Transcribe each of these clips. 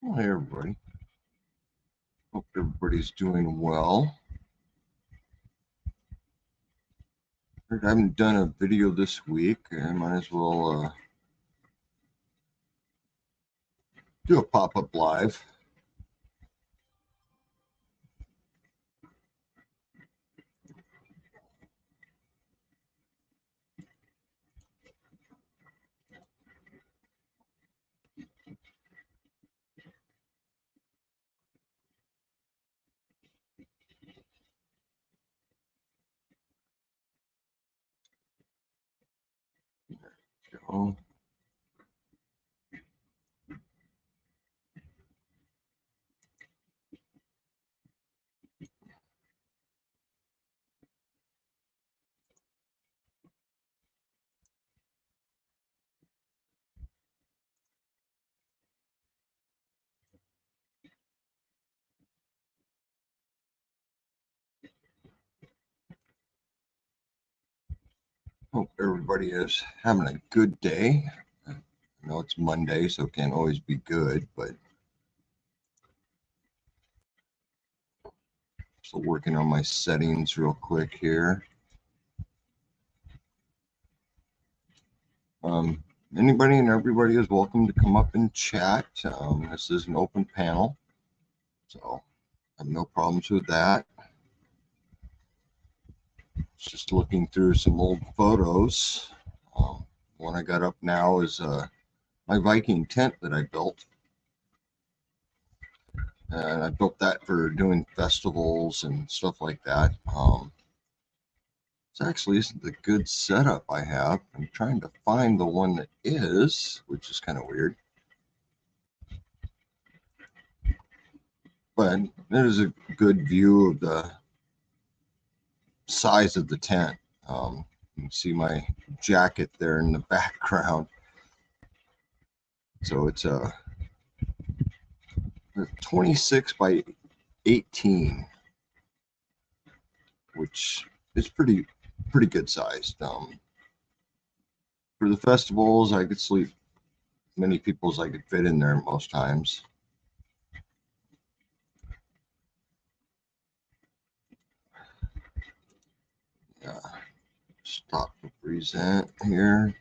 Well, hey everybody. Hope everybody's doing well. Heard I haven't done a video this week. I might as well do a pop-up live. So, hope everybody is having a good day. I know it's Monday, so it can't always be good, but still working on my settings real quick here. Anybody and everybody is welcome to come up and chat. This is an open panel, so I have no problems with that. Just looking through some old photos. One I got up now is my Viking tent that I built. And I built that for doing festivals and stuff like that. It's actually isn't the good setup I have. I'm trying to find the one that is, which is kind of weird. But it is a good view of the size of the tent. You can see my jacket there in the background. So it's a 26 by 18, which is pretty good sized. For the festivals, I could sleep many people as I could fit in there most times. Yeah, stop the present here.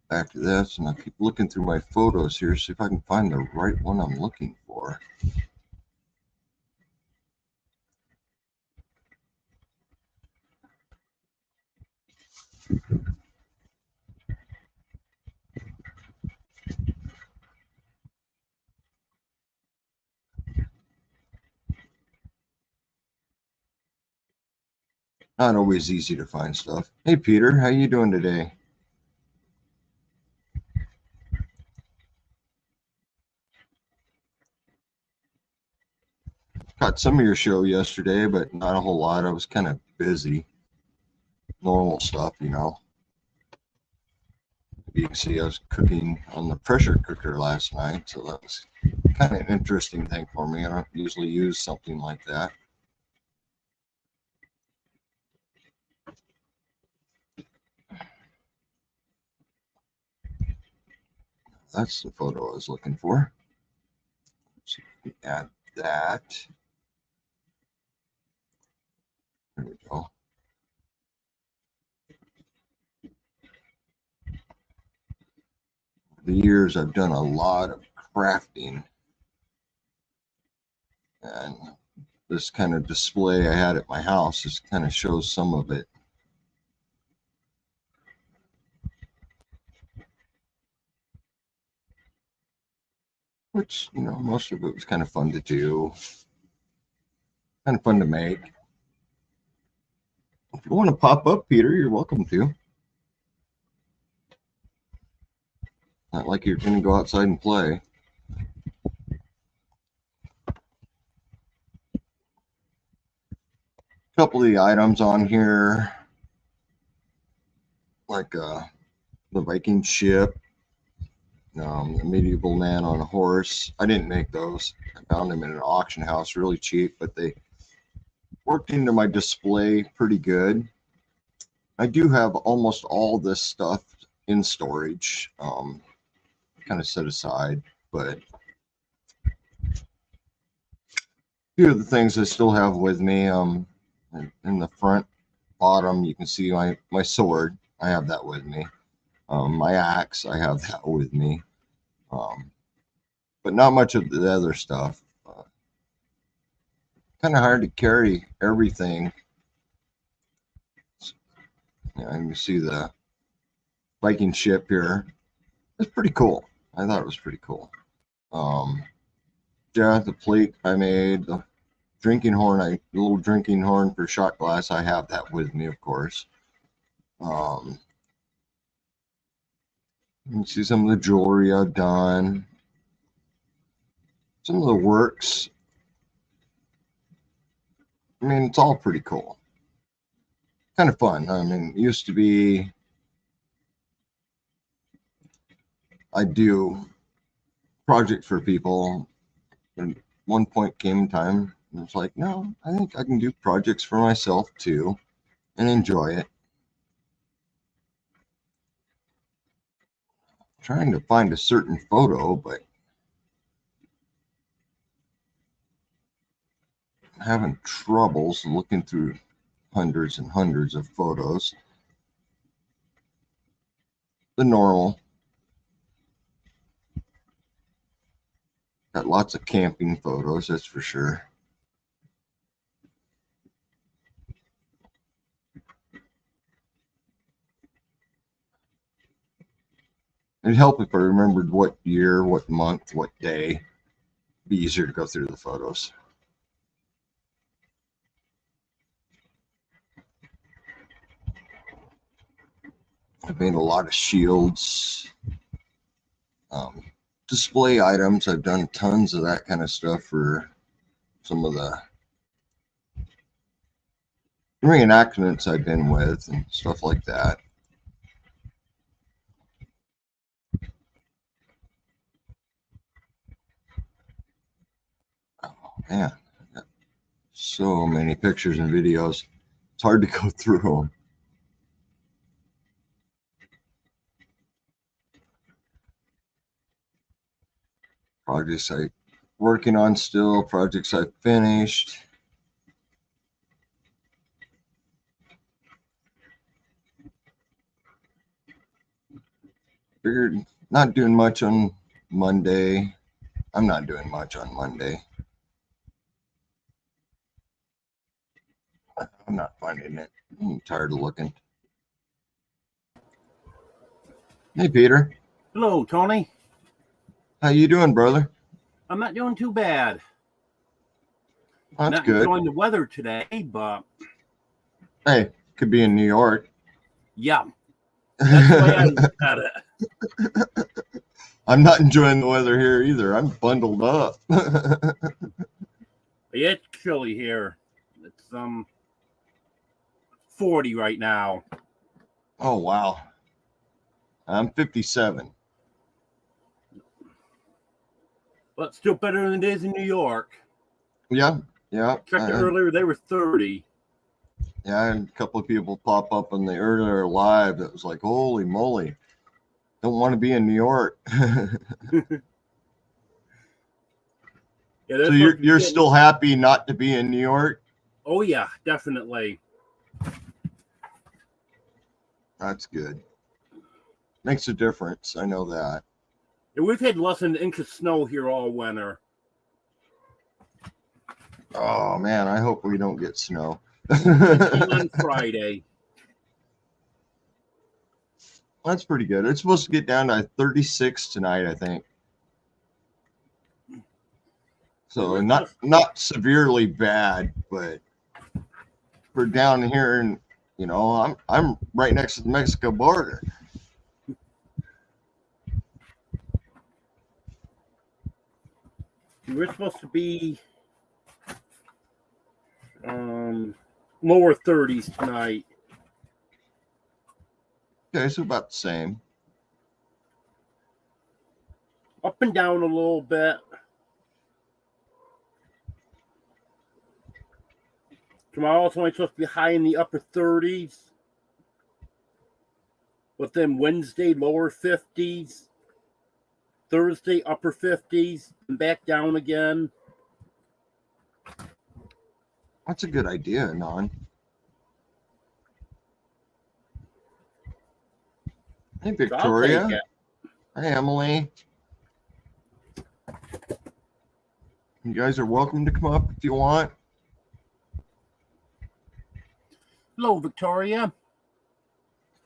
Back to this, and I keep looking through my photos here, see if I can find the right one I'm looking for. Not always easy to find stuff. Hey Peter, how you doing today? Caught some of your show yesterday, but not a whole lot. I was kind of busy. Normal stuff, you know. You can see I was cooking on the pressure cooker last night, so that was kind of an interesting thing for me. I don't usually use something like that. That's the photo I was looking for. So we add that. There we go. For the years, I've done a lot of crafting, and this kind of display I had at my house just kind of shows some of it. Which, you know, most of it was kind of fun to do, kind of fun to make. If you want to pop up, Peter, you're welcome to. Not like you're going to go outside and play. A couple of the items on here, like the Viking ship, the medieval man on a horse. I didn't make those. I found them in an auction house really cheap, but they worked into my display pretty good. I do have almost all this stuff in storage, kind of set aside, but few of the things I still have with me. In the front bottom, you can see my sword. I have that with me. My axe, I have that with me. But not much of the other stuff. Kind of hard to carry everything. Yeah, you can see the Viking ship here. It's pretty cool. I thought it was pretty cool. Yeah, the plate I made, the drinking horn, the little drinking horn for shot glass, I have that with me, of course. You can see some of the jewelry I've done. Some of the works. I mean, it's all pretty cool. Kind of fun. I mean, it used to be I do projects for people. And one point came in time, and it's like, no, I think I can do projects for myself too and enjoy it. Trying to find a certain photo, but having troubles looking through hundreds and hundreds of photos. The normal. Got lots of camping photos, that's for sure. It'd help if I remembered what year, what month, what day. It'd be easier to go through the photos. I've made a lot of shields, display items. I've done tons of that kind of stuff for some of the reenactments I've been with and stuff like that. Oh man, I got so many pictures and videos. It's hard to go through them. Projects I working on still, projects I finished. Figured not doing much on Monday. I'm not doing much on Monday. I'm not finding it. I'm tired of looking. Hey Peter. Hello, Tony. How you doing, brother? I'm not doing too bad. That's not good. enjoying the weather today, but Hey, could be in New York. yeah, that's the way I look at it. I'm not enjoying the weather here either. I'm bundled up. It's chilly here. It's 40 right now. Oh wow. I'm 57. But still better than it is in New York. Yeah. Checked it earlier, they were 30. Yeah, I had a couple of people pop up on the earlier live that was like, holy moly, don't want to be in New York. Yeah, so you're still happy not to be in New York? Oh yeah, definitely. That's good. Makes a difference. I know that. Yeah, we've had less than an inch of snow here all winter. Oh man, I hope we don't get snow. On Friday. That's pretty good. It's supposed to get down to 36 tonight, I think. So not severely bad, but we're down here, and I'm right next to the Mexico border. We're supposed to be lower 30s tonight. Okay, so about the same. Up and down a little bit. Tomorrow it's only supposed to be high in the upper 30s. But then Wednesday, lower 50s. Thursday, upper 50s. And back down again. That's a good idea, Non. Hey, So I'll take Victoria. it. Hey, Emily. You guys are welcome to come up if you want. Hello, Victoria.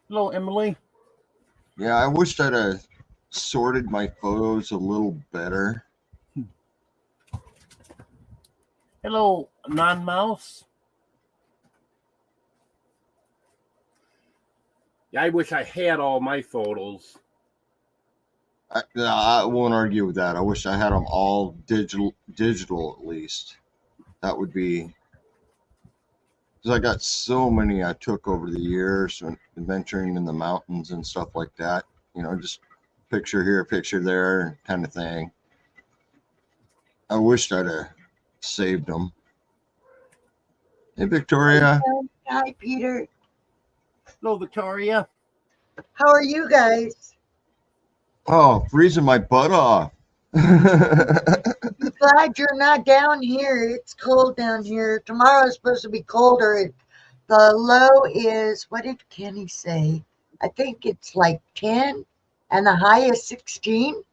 Hello, Emily. Yeah, I wished I'd have sorted my photos a little better. Hello, Non-Mouse. Yeah, I wish I had all my photos. I won't argue with that. I wish I had them all digital at least. That would be, because I got so many I took over the years when adventuring in the mountains and stuff like that. You know, just picture here, picture there kind of thing. I wished I'd have saved them. Hey, Victoria. Hi, Peter. Hello, Victoria. How are you guys? Oh, freezing my butt off. I'm glad you're not down here. It's cold down here. Tomorrow is supposed to be colder. The low is, what did Kenny say? I think it's like 10 and the high is 16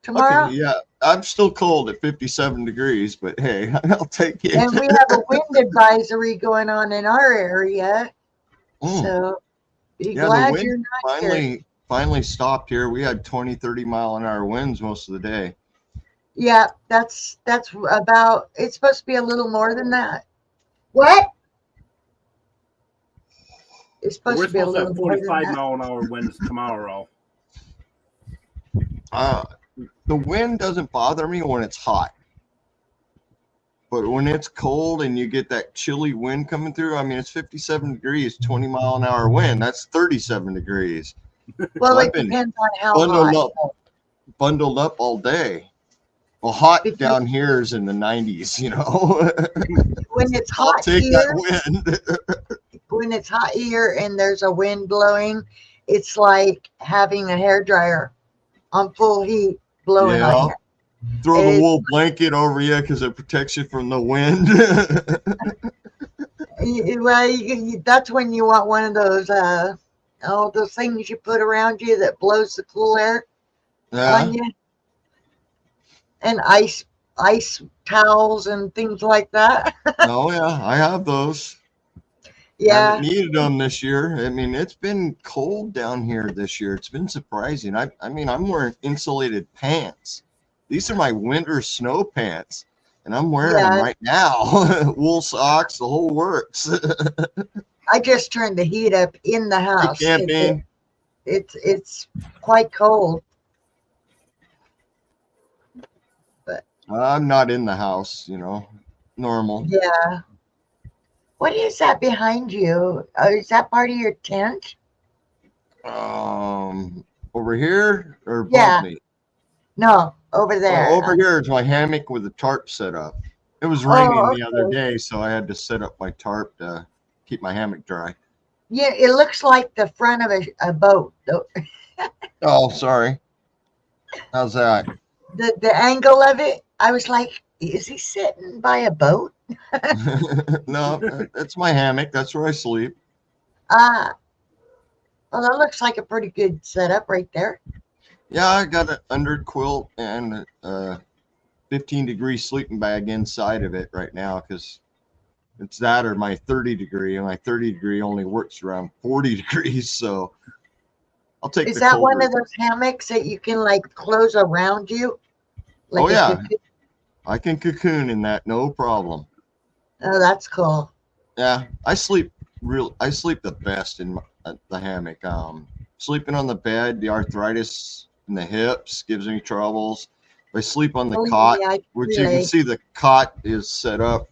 tomorrow. Okay, yeah, I'm still cold at 57 degrees, but hey, I'll take it. And we have a wind advisory going on in our area. So be Yeah, the glad wind you're not here. finally stopped here. We had 20, 30 mile an hour winds most of the day. Yeah, that's about, it's supposed to be a little more than that. What? It's supposed We're to be a supposed to little have more than 45 that. mile an hour winds tomorrow. The wind doesn't bother me when it's hot. But when it's cold and you get that chilly wind coming through, I mean, it's 57 degrees, 20 mile an hour wind. That's 37 degrees. Well, So I've it been depends on how bundled hot. up all day. Well, hot Because- down here is in the 90s, you know. When it's I'll hot take here, that wind. when it's hot here and there's a wind blowing, it's like having a hairdryer on full heat blowing Yeah. on you. Throw the It's- wool blanket over you because it protects you from the wind. Well, that's when you want one of those those things you put around you that blows the cool air Yeah. on you, and ice towels and things like that. Oh, yeah. I have those. Yeah, Haven't needed them this year. I mean, it's been cold down here this year. It's been surprising. I mean, I'm wearing insulated pants. These are my winter snow pants, and I'm wearing them right now. Wool socks, the whole works. I just turned the heat up in the house. Camping. It's quite cold. I'm not in the house, you know, normal. Yeah. What is that behind you? Is that part of your tent? Over here or above Yeah. me? No, over there. Oh, over here is my hammock with the tarp set up. It was raining Oh, the other okay. day, so I had to set up my tarp to keep my hammock dry. Yeah, it looks like the front of a boat. Oh, sorry. How's that? The angle of it, I was like, is he sitting by a boat? No, that's my hammock. That's where I sleep. Well, that looks like a pretty good setup right there. Yeah, I got an under quilt and a 15-degree sleeping bag inside of it right now because it's that or my 30-degree, and my 30-degree only works around 40 degrees. So I'll take Is the that one colder. of those hammocks that you can like close around you? Oh, a yeah. cocoon? I can cocoon in that, no problem. Oh, that's cool. Yeah, I sleep the best in the hammock. Sleeping on the bed, the arthritis in the hips gives me troubles. If I sleep on the Oh, cot, yeah, I can which you can relate. see the cot is set up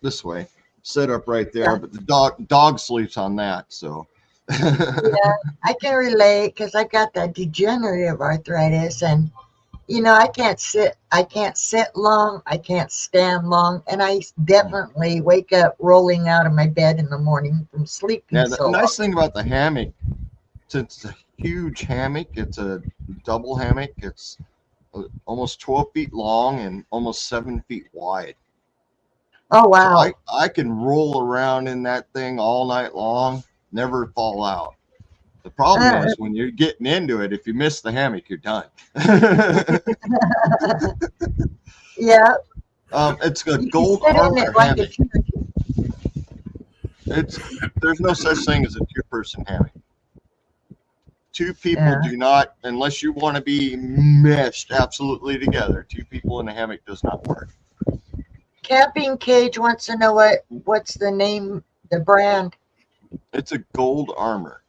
this way, set up right there, Yeah. but the dog sleeps on that. So I can relate because I got that degenerative arthritis, and I can't sit long, I can't stand long, and I definitely wake up rolling out of my bed in the morning from sleeping yeah, the so long. nice thing about the hammock, since it's a huge hammock, it's a double hammock. It's almost 12 feet long and almost 7 feet wide. Oh So wow. I can roll around in that thing all night long, never fall out. The problem is when you're getting into it, if you miss the hammock, you're done. Yeah. It's a You can gold sit in armor it like a hammock. There's no such thing as a two-person hammock. Two people Yeah. do not, unless you want to be meshed absolutely together. Two people in a hammock does not work. Camping Cage wants to know what's the name, the brand. It's a gold armor.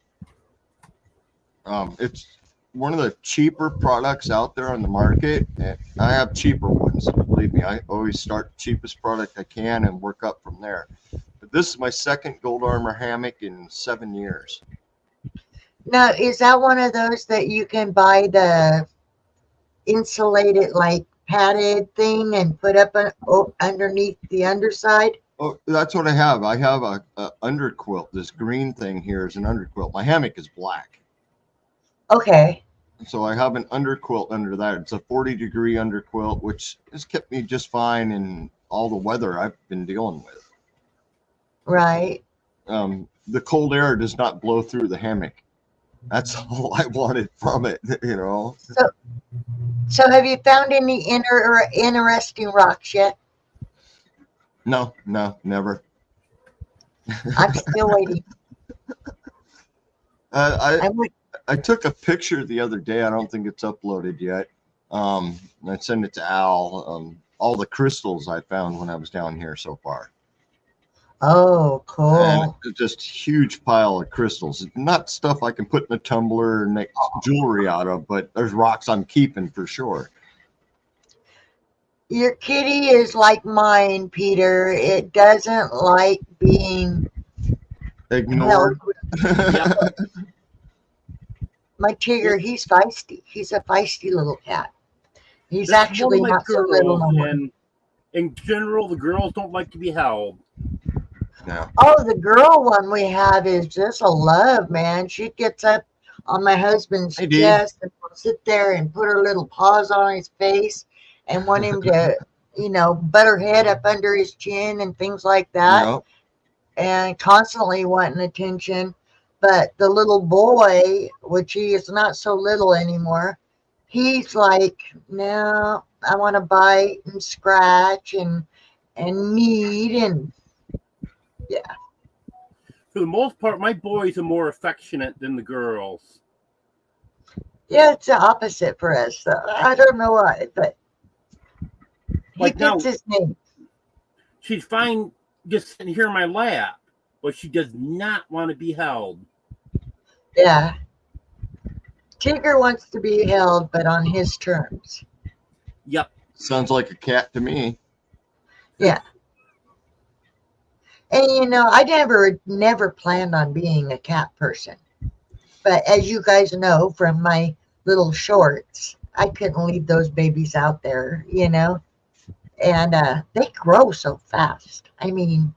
It's one of the cheaper products out there on the market. And I have cheaper ones. Believe me, I always start the cheapest product I can and work up from there. But this is my second gold armor hammock in 7 years. Now, is that one of those that you can buy the insulated, like padded thing and put up underneath the underside? Oh, that's what I have. I have a underquilt. This green thing here is an underquilt. My hammock is black. Okay. So I have an underquilt under that. It's a 40-degree underquilt, which has kept me just fine in all the weather I've been dealing with. Right. The cold air does not blow through the hammock. That's all I wanted from it, you know. So have you found any interesting rocks yet? No, never. I'm still waiting. I took a picture the other day. I don't think it's uploaded yet. I sent it to Al. All the crystals I found when I was down here so far. Oh, cool. And it's just huge pile of crystals. Not stuff I can put in a tumbler and make jewelry out of, but there's rocks I'm keeping for sure. Your kitty is like mine, Peter. It doesn't like being Ignored. held. My Tigger, he's feisty. He's a feisty little cat. He's That's actually one of my not so little no more. And in general, the girls don't like to be held. Yeah. Oh, the girl one we have is just a love, man. She gets up on my husband's Hey, Dee. chest and will sit there and put her little paws on his face and want him to, butt her head up under his chin and things like that. Yep. And constantly wanting attention. But the little boy, which he is not so little anymore, he's like, no, I want to bite and scratch and knead and yeah. For the most part, my boys are more affectionate than the girls. Yeah, it's the opposite for us. So I don't know why, but he Like now- gets his name. She's fine just sitting here in my lap, but she does not want to be held. Yeah. Tigger wants to be held, but on his terms. Yep. Sounds like a cat to me. Yeah. And I never planned on being a cat person. But as you guys know from my little shorts, I couldn't leave those babies out there, and they grow so fast. I mean,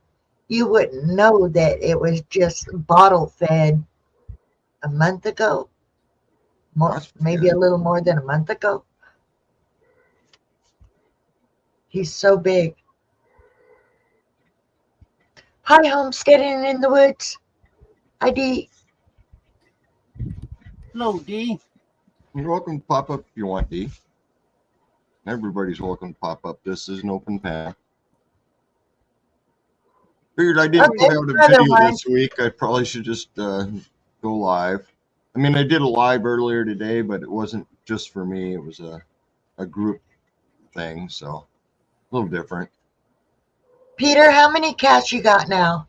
you wouldn't know that it was just bottle fed a month ago, maybe a little more than a month ago. He's so big. Hi, homesteading in the woods. Hi, Dee. Hello, Dee. You're welcome to pop up if you want, Dee. Everybody's welcome to pop up. This is an open path. Figured I didn't put out a video this week. I probably should just go live. I mean, I did a live earlier today, but it wasn't just for me. It was a group thing, so a little different. Peter, how many cats you got now?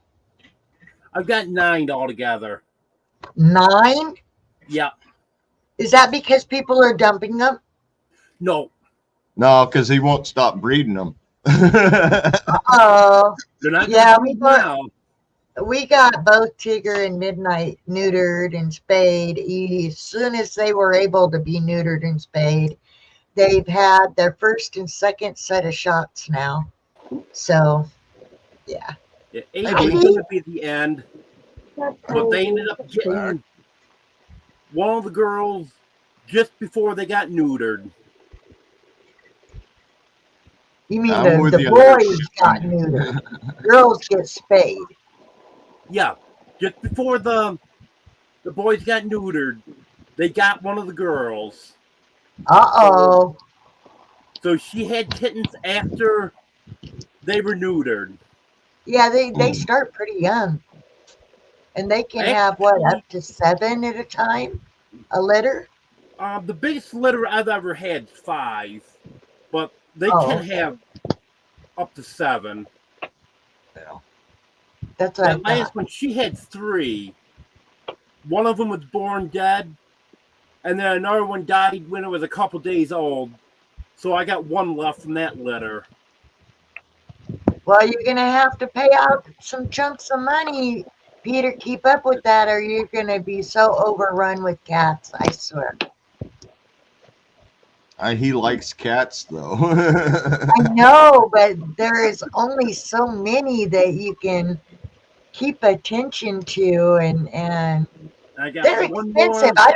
I've got 9 altogether. 9? Yep. Is that because people are dumping them? No. No, because he won't stop breeding them. Oh, They're not yeah, gonna breed now. we got both Tigger and Midnight neutered and spayed. As soon as they were able to be neutered and spayed, they've had their first and second set of shots now. So, yeah. It ain't going to be the end, but they ended up getting one of the girls just before they got neutered. You mean I'm with the you there. boys got neutered, girls get spayed. Yeah, just before the boys got neutered, they got one of the girls. Uh-oh. So she had kittens after they were neutered. Yeah, they start pretty young. And they can have, what, Actually, up to 7 at a time? A litter? the biggest litter I've ever had is 5, but they Oh, can okay. have up to 7. Yeah. That's what I That thought. last one, she had 3. One of them was born dead, and then another one died when it was a couple days old. So I got 1 left from that litter. Well, you're going to have to pay out some chunks of money, Peter. Keep up with that, or you're going to be so overrun with cats, I swear. He likes cats though. I know, but there is only so many that you can keep attention to, and I got they're 1 expensive. more.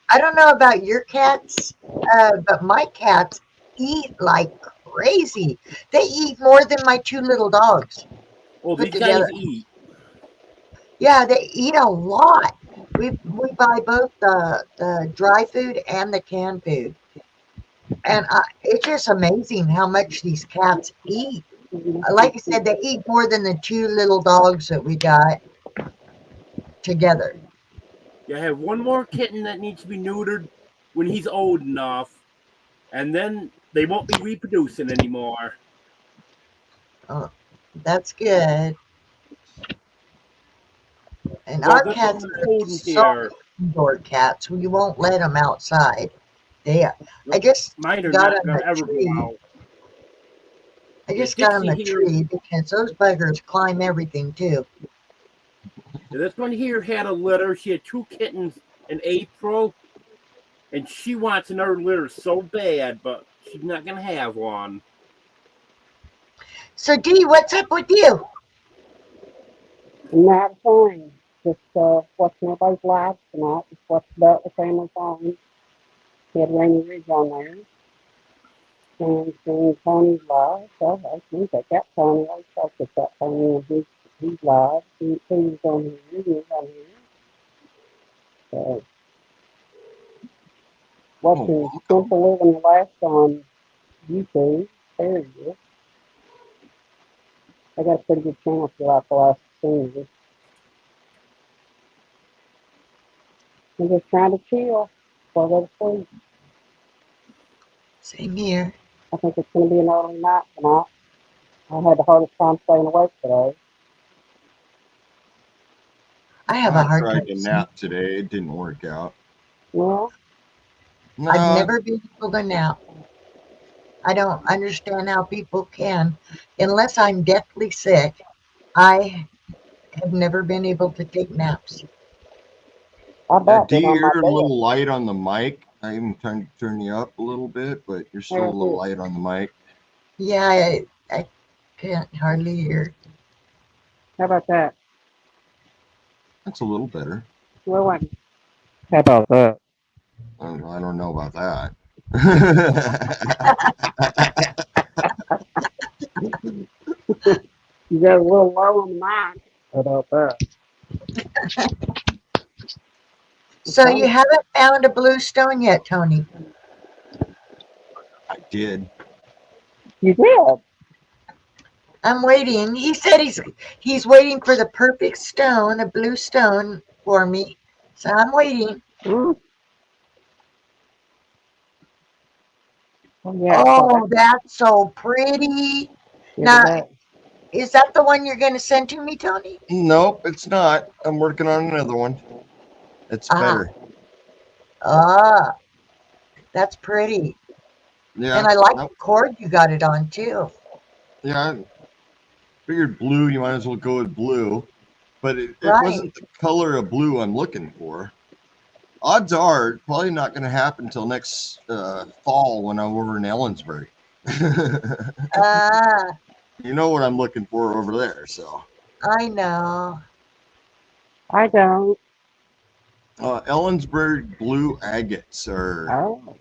I don't know about your cats, but my cats eat like crazy. They eat more than my 2 little dogs Oh, put these guys together. eat. Yeah, they eat a lot. We buy both the dry food and the canned food, and it's just amazing how much these cats eat. Like I said, they eat more than the 2 little dogs that we got together. You have 1 more kitten that needs to be neutered when he's old enough, and then they won't be reproducing anymore. Oh, that's good. And Well, our this cats one is are holding so here. indoor cats. We won't let them outside. They, I just Mine are got not on going the to ever go tree. out. I Yeah, just got on Dixie the here. tree because those buggers climb everything too. This one here had a litter. She had 2 kittens in April, and she wants another litter so bad, but she's not going to have one. So Dee, what's up with you? Not fun. Just watching everybody's lives tonight. Just watched about the family farm. He had Rainy Ridge on there. And seeing Tony's live. So I think I got Tony. I talked to that Tony and he's live. He's on here. He's on here. So watching Welcome. Simple Living Last on YouTube. There he is. I got a pretty good channel for like the last 2 years. I'm just trying to chill before I go to sleep. Same here. I think it's going to be an early night tonight. I had the hardest time staying awake today. I have a I hard tried time to sleeping. nap today. It didn't work out. Well, I've No, never been able to nap. I don't understand how people can, unless I'm deathly sick. I have never been able to take naps. I about D, been on my you're a bed. little light on the mic. I even trying to turn you up a little bit, but you're still a There's little it. light on the mic. Yeah, I can't hardly hear. How about that? That's a little better. Well, wait. How about that? I don't know about that. You got a little low on the mic. How about that? So you haven't found a blue stone yet, Tony? I did. You did? I'm waiting. He said he's waiting for the perfect stone, a blue stone for me. So I'm waiting. Mm. Oh, yeah. Oh, that's so pretty. Now, is that the one you're going to send to me, Tony? Nope, it's not. I'm working on another one. It's better. Ah, that's pretty. Yeah. And I like the cord you got it on too. Yeah. I figured blue, you might as well go with blue. But it Right. wasn't the color of blue I'm looking for. Odds are it's probably not going to happen until next fall when I'm over in Ellensburg. Ah, You know what I'm looking for over there, so. I know. I don't. Ellensburg blue agates are Oh.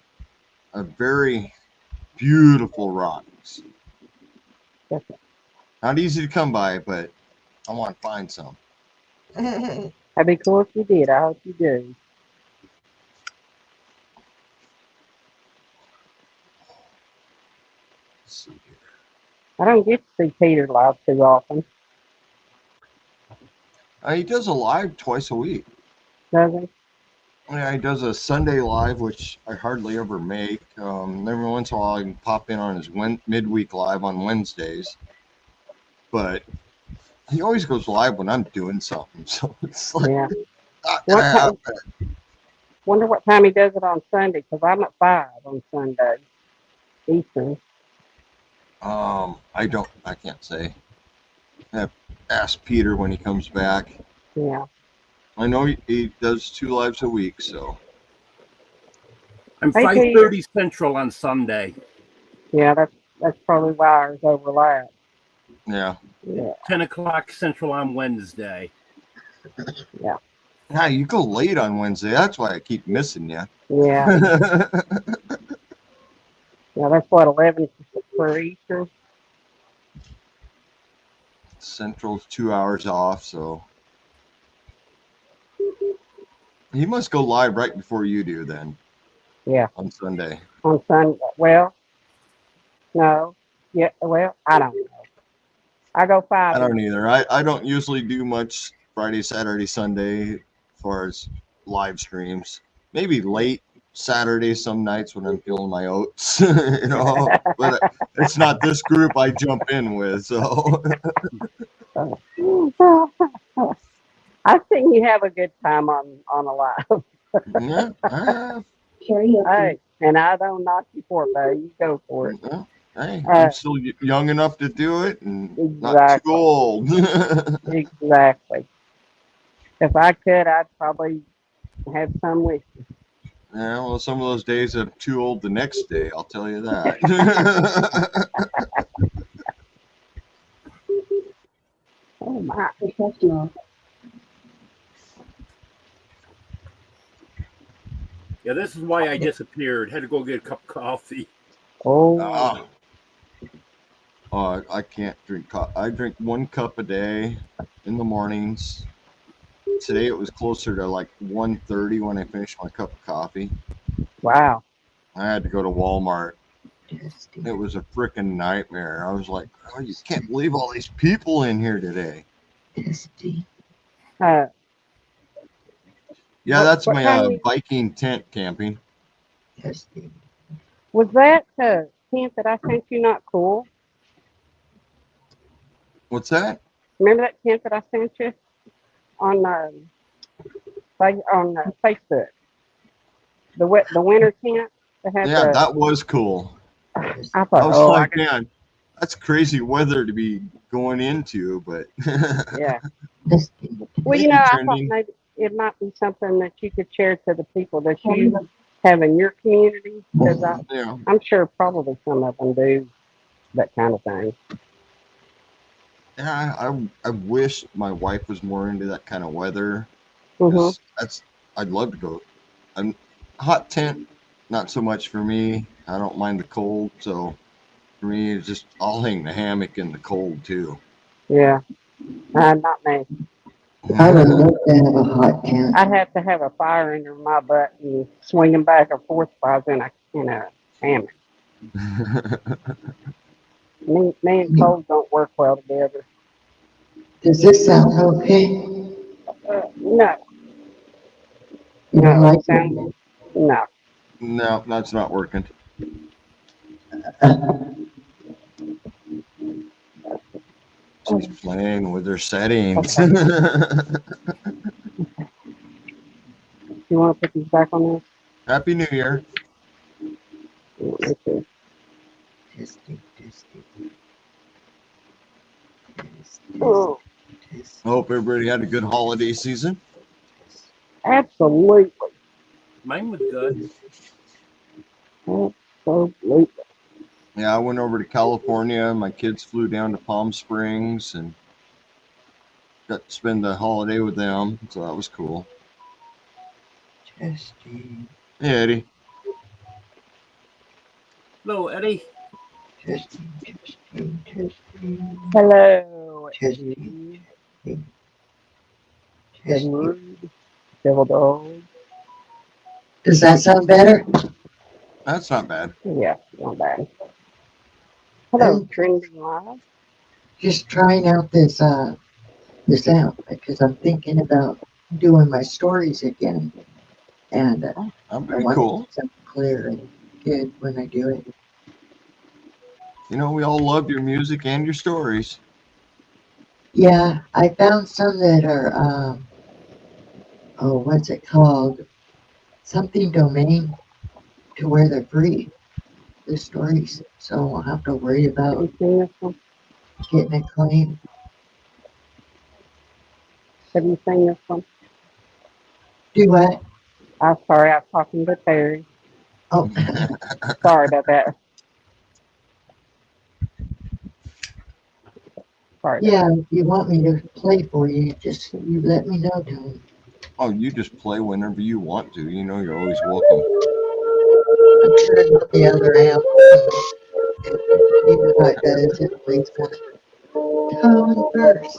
a very beautiful rocks. That's Not easy to come by, but I want to find some. That'd be cool if you did. I hope you do. Let's see here. I don't get to see Peter live too often, He does a live twice a week. does he? Yeah, he does a Sunday live, which I hardly ever make. Every once in a while, I can pop in on his midweek live on Wednesdays. But he always goes live when I'm doing something, so it's like Yeah. not What gonna ti- happen. Wonder what time he does it on Sunday, because I'm at 5 on Sunday, Eastern. I can't say. I have to ask Peter when he comes back. Yeah. I know he does 2 lives a week, so I'm Hey, 5:30 Central on Sunday, Yeah, that's probably why ours overlap. yeah. Yeah. 10 o'clock Central on Wednesday. Yeah. Yeah, you go late on Wednesday. That's why I keep missing you. Yeah. Yeah, that's what, 11 for Eastern? Central's 2 hours off, so he must go live right before you do then Yeah, on Sunday. on Sunday. Well, no. Yeah, well, I don't know. I go 5. I don't either. I don't usually do much Friday, Saturday, Sunday as far as live streams. Maybe late Saturday some nights when I'm feeling my oats, but it's not this group I jump in with, so I think you have a good time on a live. yeah, Hey, and I don't knock you for it, though. You go for it. yeah. Hey, Uh, I'm still young enough to do it and not too Exactly. old. Exactly. If I could, I'd probably have some with you. Yeah, well, some of those days I'm too old the next day, I'll tell you that. Oh, my. Yeah, this is why I disappeared. Had to go get a cup of coffee. Oh, I can't drink coffee. I drink 1 cup a day in the mornings. Today it was closer to like 1:30 when I finished my cup of coffee. wow. I had to go to Walmart. It was a freaking nightmare. I was like, oh, you can't believe all these people in here today. Uh, Yeah, What- that's what my time Viking tent camping. was that tent that I sent you not cool? What's that? Remember that tent that I sent you on Facebook? The winter tent that had Yeah, that was cool. I I thought, was oh, like, man, that's crazy weather to be going into, but yeah. Well, Might you be know, I thought trending. maybe it might be something that you could share to the people that you have in your community, because Yeah. I'm sure probably some of them do that kind of thing. Yeah, I wish my wife was more into that kind of weather. Mm-hmm. 'Cause I'd love to go. I'm hot tent, not so much for me. I don't mind the cold, so for me, it's just I'll hang the hammock in the cold too. Yeah, not me. I would love to have a hot tent. I'd have to have a fire under my butt and swinging back and forth if I was in a hammock. Me and cold don't work well together. Does this sound okay? No, You don't no, like it sounds, no. No, that's not working. She's playing with her settings. You want to put these back on there? Happy New Year. Me too. Oh, Hope everybody had a good holiday season. absolutely. Mine was good. Absolutely. Yeah, I went over to California. My kids flew down to Palm Springs and got to spend the holiday with them. So that was cool. Hey, Eddie. Hello, Eddie. Testing, testing, testing, Hello, testing, Eddie. testing. Edward. Devil dog. Does that sound better? That's not bad. Yeah, not bad. Hello, Trending Live. Just trying out this this app because I'm thinking about doing my stories again, and That'd I be want cool. it to sound clear and good when I do it. You know, we all love your music and your stories. Yeah, I found some that are oh, what's it called? Something domain to where they're free. The stories, so I won't have to worry Have about you seen this one? getting a claim. Have you seen this one? Do what? I'm sorry, I was talking to Terry. Oh, Sorry about that. Sorry. yeah. If you want me to play for you, just you let me know, Tony. Oh, you just play whenever you want to. You know, you're always welcome. I'm sure the other app, you know how it does. It plays for Tony first.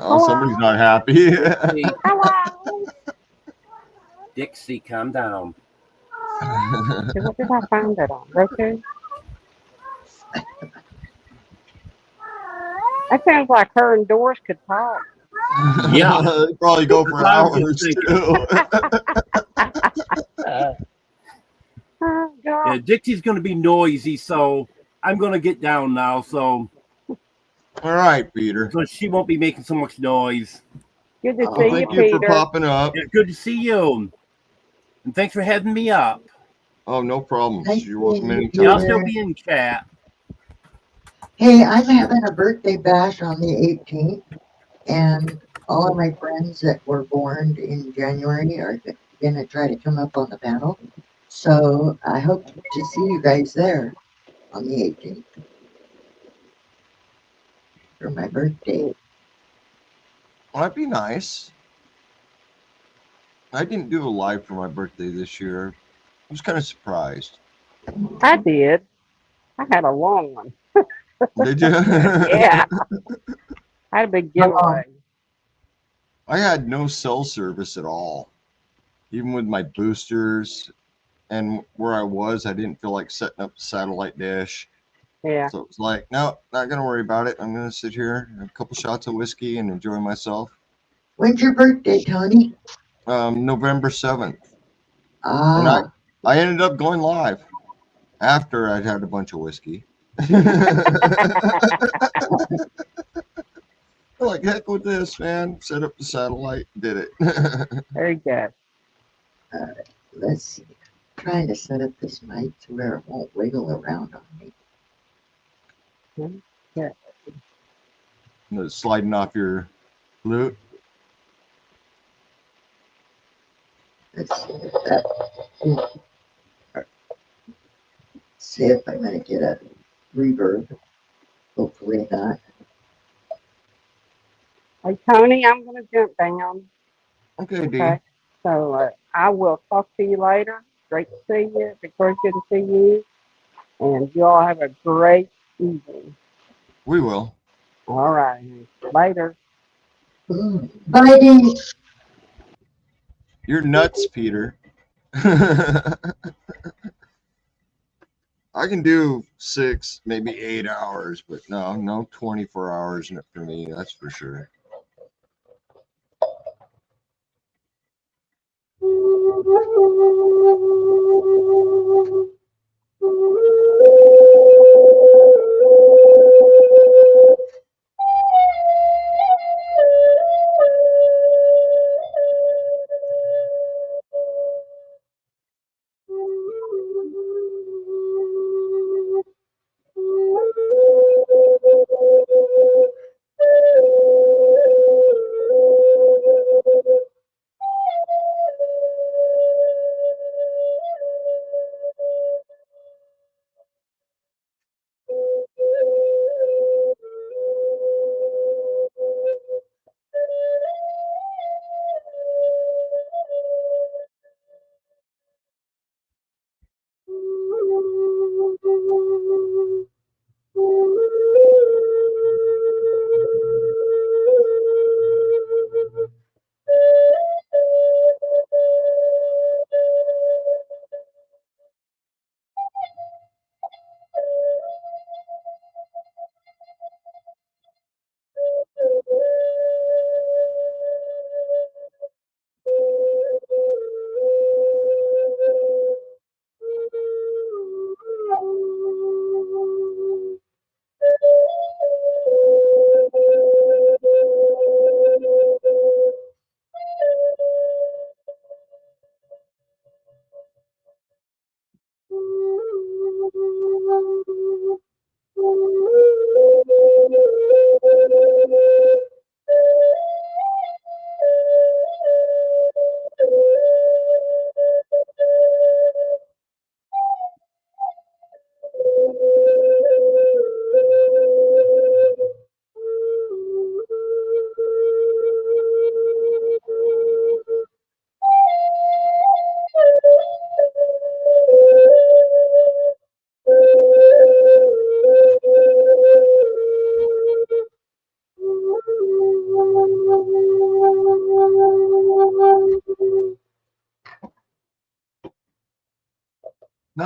Oh, somebody's not happy. Dixie, Hello. Dixie, calm down. What did I find that on? Roku? That sounds like her and Doris could talk. Yeah. They probably go for I was just hours thinking. too. Oh, God. Yeah, Dixie's going to be noisy, so I'm going to get down now, so All right, Peter. she won't be making so much noise. Good to Oh, see you, Thank you for Peter. popping up. It's good to see you, and thanks for having me up. Oh, no problem. Thank You're welcome you, Yeah, I'll anytime. still Peter. be in chat. Hey, I'm having a birthday bash on the 18th, and all of my friends that were born in January are going to try to come up on the panel. So I hope to see you guys there on the 18th for my birthday. Well, that'd be nice. I didn't do a live for my birthday this year. I was kind of surprised. I did. I had a long one. Did you? Yeah. I had a big giveaway. I had no cell service at all, even with my boosters. And where I was, I didn't feel like setting up the satellite dish. Yeah. So it was like, no, not going to worry about it. I'm going to sit here, have a couple shots of whiskey, and enjoy myself. When's your birthday, Tony? November 7th. And Ah, I ended up going live after I'd had a bunch of whiskey. Like, heck with this, man. Set up the satellite, did it. Very good. let's see. Trying to set up this mic to where it won't wiggle around on me. Sliding off your flute. Let's see if that. See if I'm going to get a reverb. Hopefully not. Hey, Tony, I'm going to jump down. Okay, D. Okay. So I will talk to you later. Great to see you. Victoria, good to see you. And you all have a great evening. We will. All right. Later. Bye, Dee. You're nuts, Peter. I can do 6, maybe 8 hours, but no 24 hours for me. That's for sure.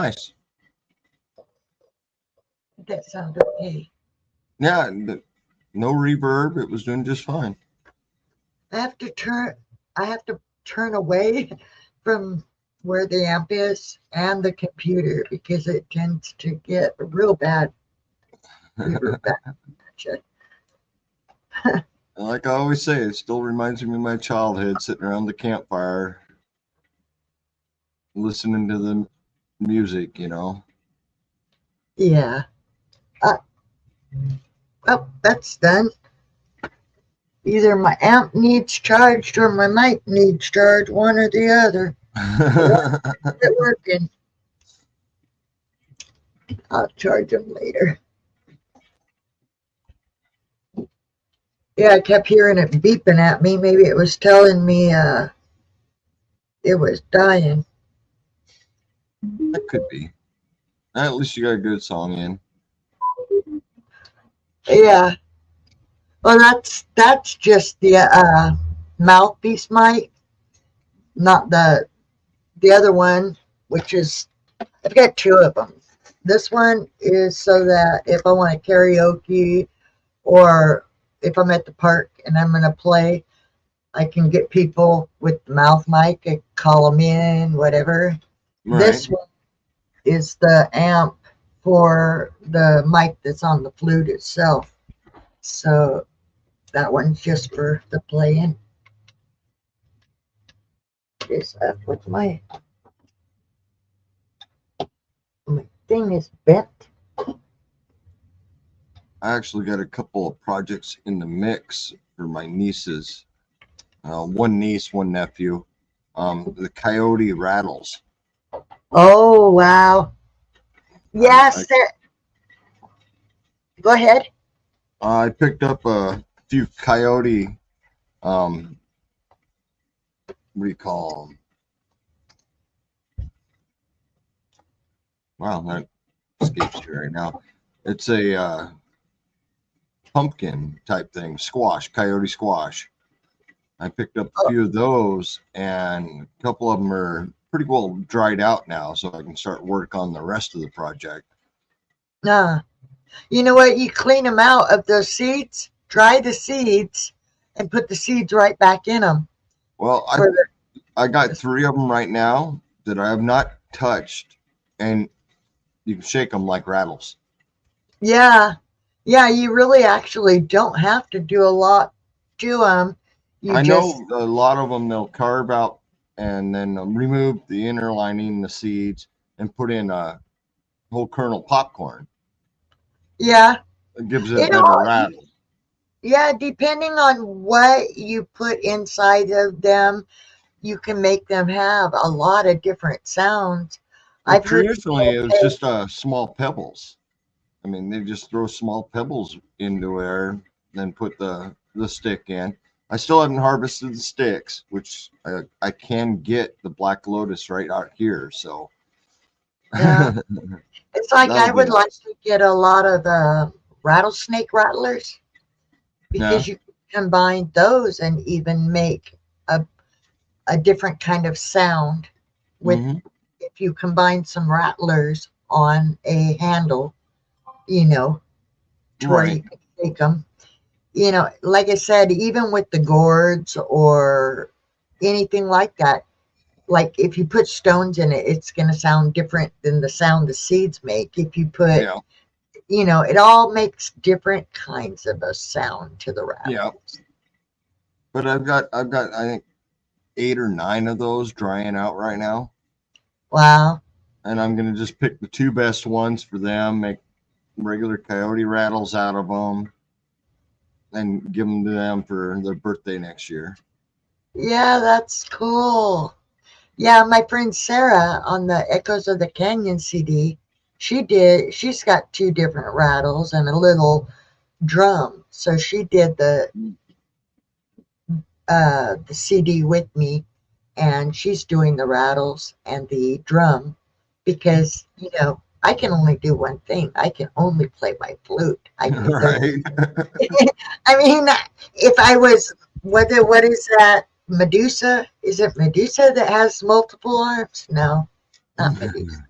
nice. That sounds okay. Yeah, no reverb. It was doing just fine. I have to turn away from where the amp is and the computer because it tends to get real bad reverb back. And like I always say, it still reminds me of my childhood, sitting around the campfire, listening to the music, you know. Yeah. Well, that's done. Either my amp needs charged or my mic needs charged, one or the other. It's working. I'll charge them later. Yeah, I kept hearing it beeping at me. Maybe it was telling me it was dying. That could be. At least you got a good song in. Yeah. Well, that's just the mouthpiece mic, not the other one, which is I've got two of them. This one is so that if I want to karaoke or if I'm at the park and I'm going to play, I can get people with the mouth mic and call them in, whatever. Right. This one is the amp for the mic that's on the flute itself. So that one's just for the playing. Is up with my thing is bent. I actually got a couple of projects in the mix for my nieces. One niece, one nephew. The Coyote Rattles. Oh wow. Yes, go ahead. I picked up a few Coyote, what do you call them? Wow, that escapes me right now. It's a pumpkin type thing, squash, coyote squash. I picked up a few of those, and a couple of them are pretty well dried out now, so I can start work on the rest of the project. You know what? You clean them out of those seeds, dry the seeds, and put the seeds right back in them. Well, I got 3 of them right now that I have not touched, and you can shake them like rattles. Yeah, you really actually don't have to do a lot to them. I know a lot of them they'll carve out and then remove the inner lining, the seeds, and put in a whole kernel popcorn. Yeah. It gives it a better rattle. Yeah, depending on what you put inside of them, you can make them have a lot of different sounds. Well, traditionally, it was just small pebbles. I mean, they just throw small pebbles into there, then put the stick in. I still haven't harvested the sticks, which I can get the Black Lotus right out here. So yeah. It's like I would like to get a lot of the rattlesnake rattlers because you can combine those and even make a different kind of sound with if you combine some rattlers on a handle, you know, to where you can shake them. You know, like I said, even with the gourds or anything like that, like if you put stones in it, it's going to sound different than the sound the seeds make. If you put, you know, it all makes different kinds of a sound to the rattles. Yeah. But I've got I think 8 or 9 of those drying out right now. Wow. And I'm going to just pick the 2 best ones for them, make regular coyote rattles out of them, and give them to them for their birthday next year. Yeah, that's cool. Yeah, my friend Sarah on the Echoes of the Canyon CD, she's got 2 different rattles and a little drum. So she did the CD with me, and she's doing the rattles and the drum because, you know, I can only do one thing. I can only play my flute. I mean, if I was, what is that? Medusa? Is it Medusa that has multiple arms? No, not Medusa.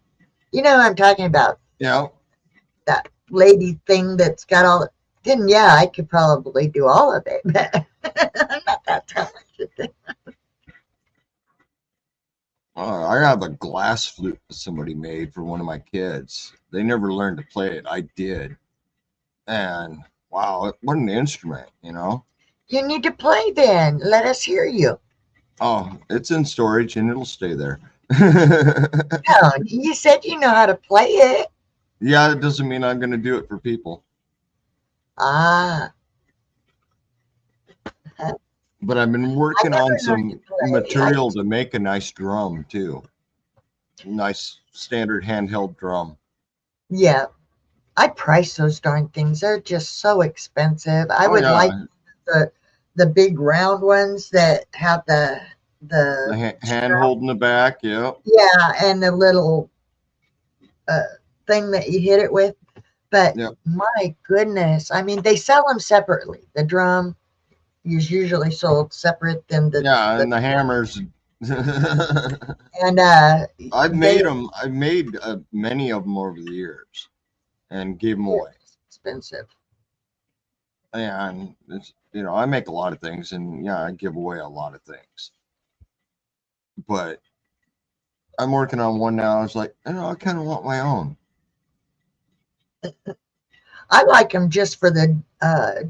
You know what I'm talking about? Yeah. That lady thing that's got all. Then yeah, I could probably do all of it, but I'm not that talented. I have a glass flute that somebody made for one of my kids. They never learned to play it. I did. And wow, what an instrument, you know? You need to play then. Let us hear you. Oh, it's in storage and it'll stay there. No, you said you know how to play it. Yeah, it doesn't mean I'm going to do it for people. Ah, But I've been working never on learned some to play. material to make a nice drum too. Nice standard handheld drum. Yeah, I price those darn things. They're just so expensive. I Oh would yeah, like the big round ones that have the the hand holding the back. Yeah. yeah, and the little uh, thing that you hit it with. But Yep. my goodness, I mean, they sell them separately. The drum is usually sold separate than Yeah, and the hammers. and I've made them. I've made many of them over the years, and gave them away. Expensive. And it's, I make a lot of things, and yeah, I give away a lot of things. But I'm working on one now. I was like, I kind of want my own. I like them just for the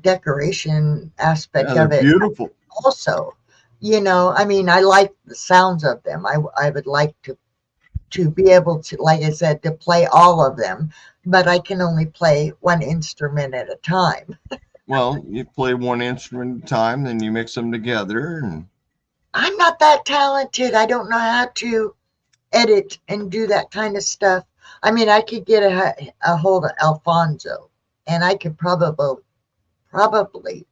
decoration aspect Yeah, of they're it. beautiful. Also, I mean, I like the sounds of them. I would like to be able to, like I said, to play all of them, but I can only play one instrument at a time. Well, you play one instrument at a time, then you mix them together, and I'm not that talented. I don't know how to edit and do that kind of stuff. I mean, I could get a hold of Alfonso, and I could probably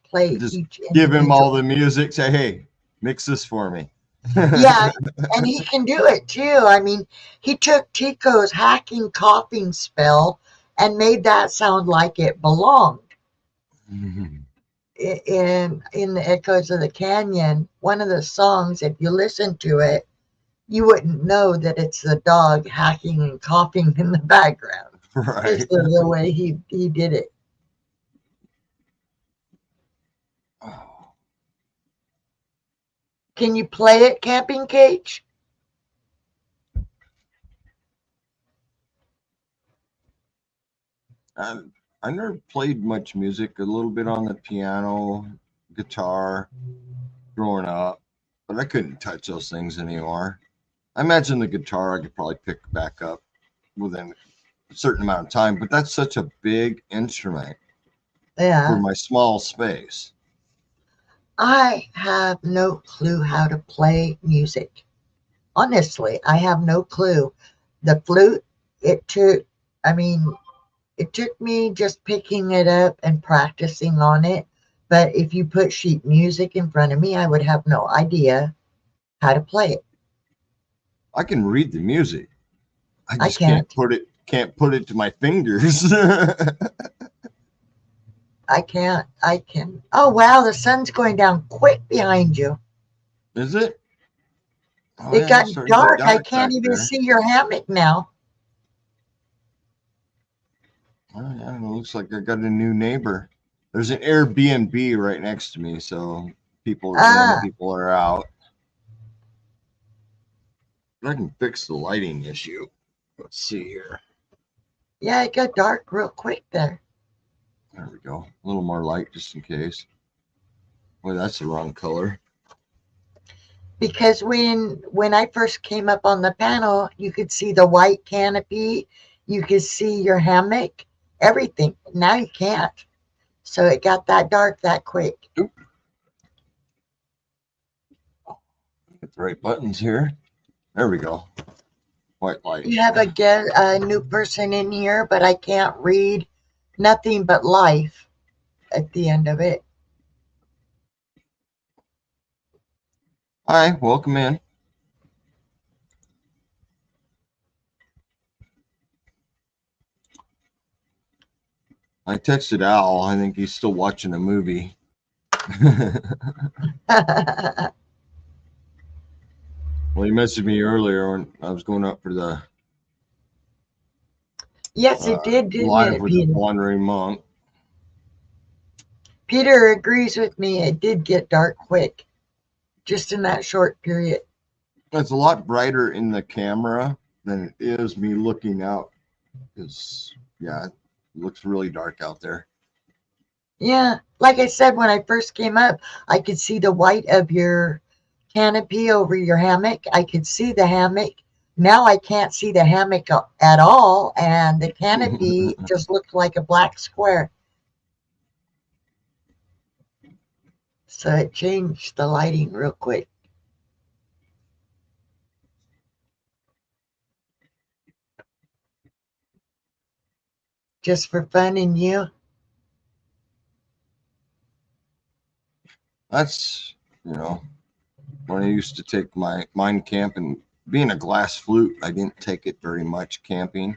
play just each give him individual. all the music. Say, hey, mix this for me. Yeah, and he can do it too. I mean, he took Tico's hacking coughing spell and made that sound like it belonged. In the Echoes of the Canyon, one of the songs, if you listen to it, you wouldn't know that it's the dog hacking and coughing in the background. Right. Just the way he did it. Can you play it, Camping Cage? I never played much music, a little bit on the piano, guitar, growing up, but I couldn't touch those things anymore. I imagine the guitar I could probably pick back up within a certain amount of time, but that's such a big instrument for Yeah. my small space. I have no clue how to play music. Honestly, I have no clue. The flute, it took me just picking it up and practicing on it. But if you put sheet music in front of me, I would have no idea how to play it. I can read the music. I I just can't can't. put it to my fingers. I can't. I can. Oh, wow. The sun's going down quick behind you. Is it? Oh, It yeah, got it's starting to dark. get I dark can't back even there. see your hammock now. Oh, yeah, it looks like I got a new neighbor. There's an Airbnb right next to me, so people are out. I can fix the lighting issue. Let's see here. Yeah, it got dark real quick there. There we go. A little more light just in case. Boy, that's the wrong color. Because when I first came up on the panel, you could see the white canopy, you could see your hammock, everything. Now you can't. So it got that dark that quick. Oop. Get the right buttons here. There we go. White light. You have a new person in here, but I can't read nothing but life at the end of it. Hi, welcome in. I texted Al. I think he's still watching a movie. Well, he messaged me earlier when I was going up for the Yes, it did, didn't Live it, with the Peter? Wandering Monk. Peter agrees with me. It did get dark quick, just in that short period. It's a lot brighter in the camera than it is me looking out. Because, yeah, it looks really dark out there. Yeah, like I said, when I first came up, I could see the white of your canopy over your hammock. I could see the hammock. Now I can't see the hammock at all, and the canopy just looked like a black square. So it changed the lighting real quick. Just for fun and you? That's, when I used to take my mine camp, and being a glass flute, I didn't take it very much camping.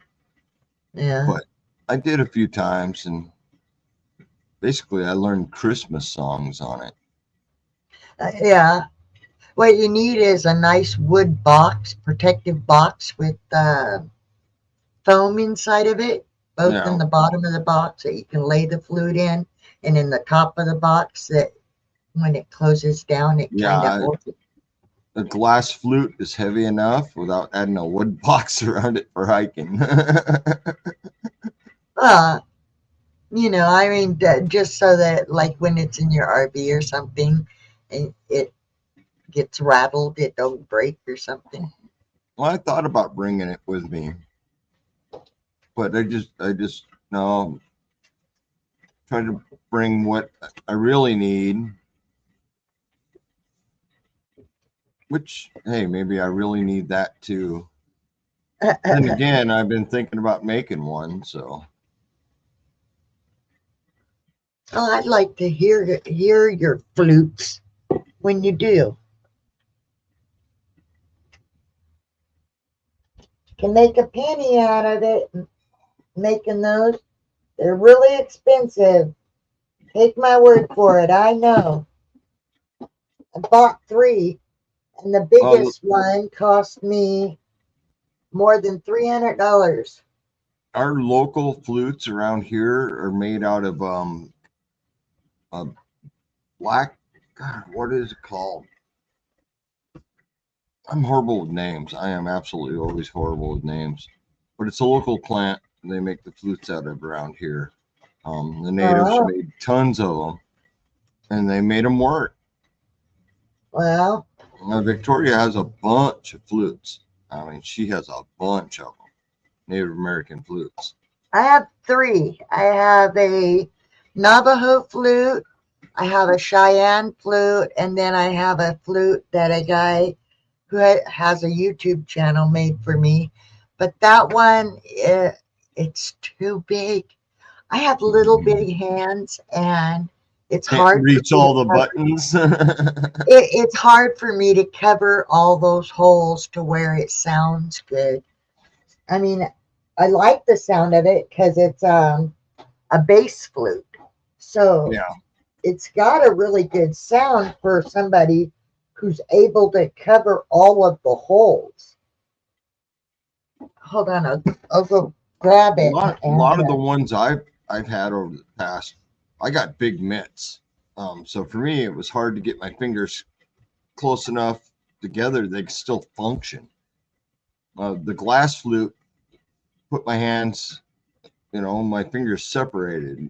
Yeah. But I did a few times, and basically I learned Christmas songs on it. Yeah. What you need is a nice wood box, protective box with foam inside of it, both in Yeah. the bottom of the box that you can lay the flute in, and in the top of the box that when it closes down, it Yeah, kind of holds it. a glass flute is heavy enough without adding a wood box around it for hiking. I mean, just so that like when it's in your RV or something, and it gets rattled, it don't break or something. Well, I thought about bringing it with me, but I just no. Try to bring what I really need. Which, hey, maybe I really need that too. Then again, I've been thinking about making one, so. Well, I'd like to hear your flutes when you do. Can make a penny out of it making those. They're really expensive. Take my word for it. I know. I bought 3, and the biggest one cost me more than $300. Our local flutes around here are made out of a black. God, what is it called? I'm horrible with names. I am absolutely always horrible with names. But it's a local plant, and they make the flutes out of around here. The natives made tons of them, and they made them work. Well, Victoria has a bunch of flutes. I mean, she has a bunch of them, Native American flutes. I have 3. I have a Navajo flute, I have a Cheyenne flute, and then I have a flute that a guy who has a YouTube channel made for me. But that one, it's too big. I have little bitty hands, and it's hard. Can't reach all the buttons. It's hard for me to cover all those holes to where it sounds good. I mean, I like the sound of it because it's a bass flute. So yeah, it's got a really good sound for somebody who's able to cover all of the holes. Hold on, I'll go grab it. A lot of the ones I've had over the past, I got big mitts. So for me, it was hard to get my fingers close enough together they could still function. The glass flute, put my hands, my fingers separated.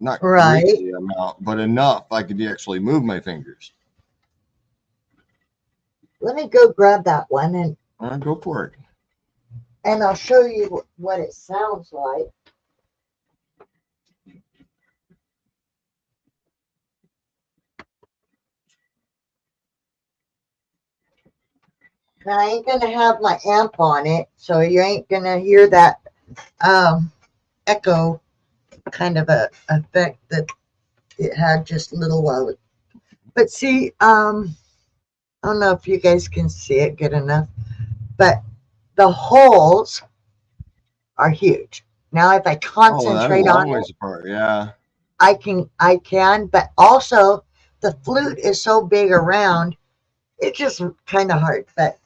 Not right greatly amount, but enough I could actually move my fingers. Let me go grab that one and go for it. And I'll show you what it sounds like. Now, I ain't going to have my amp on it, so you ain't going to hear that echo kind of a effect that it had just a little while ago. But see, I don't know if you guys can see it good enough, but the holes are huge. Now, if I concentrate on it, apart, yeah, I can, but also the flute is so big around, it's just kind of hard, but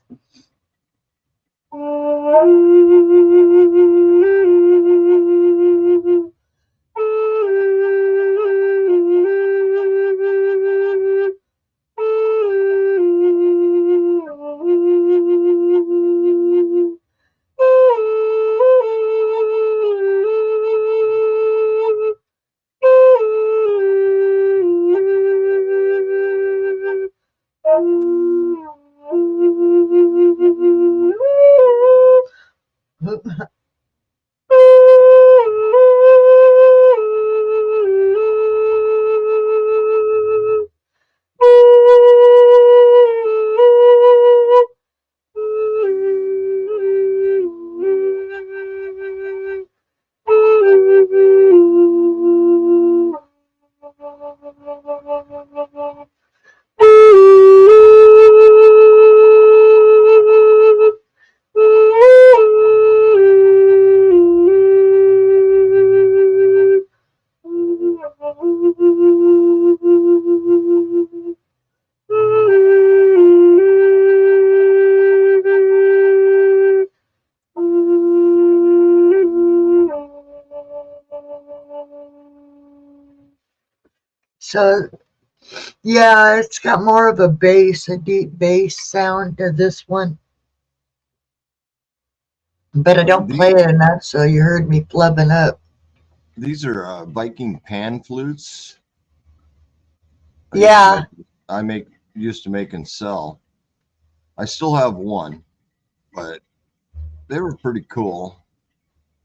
So yeah, it's got more of a bass, a deep bass sound to this one. But I don't play it enough, so you heard me flubbing up. These are Viking pan flutes. Yeah. I used to make and sell. I still have one, but they were pretty cool.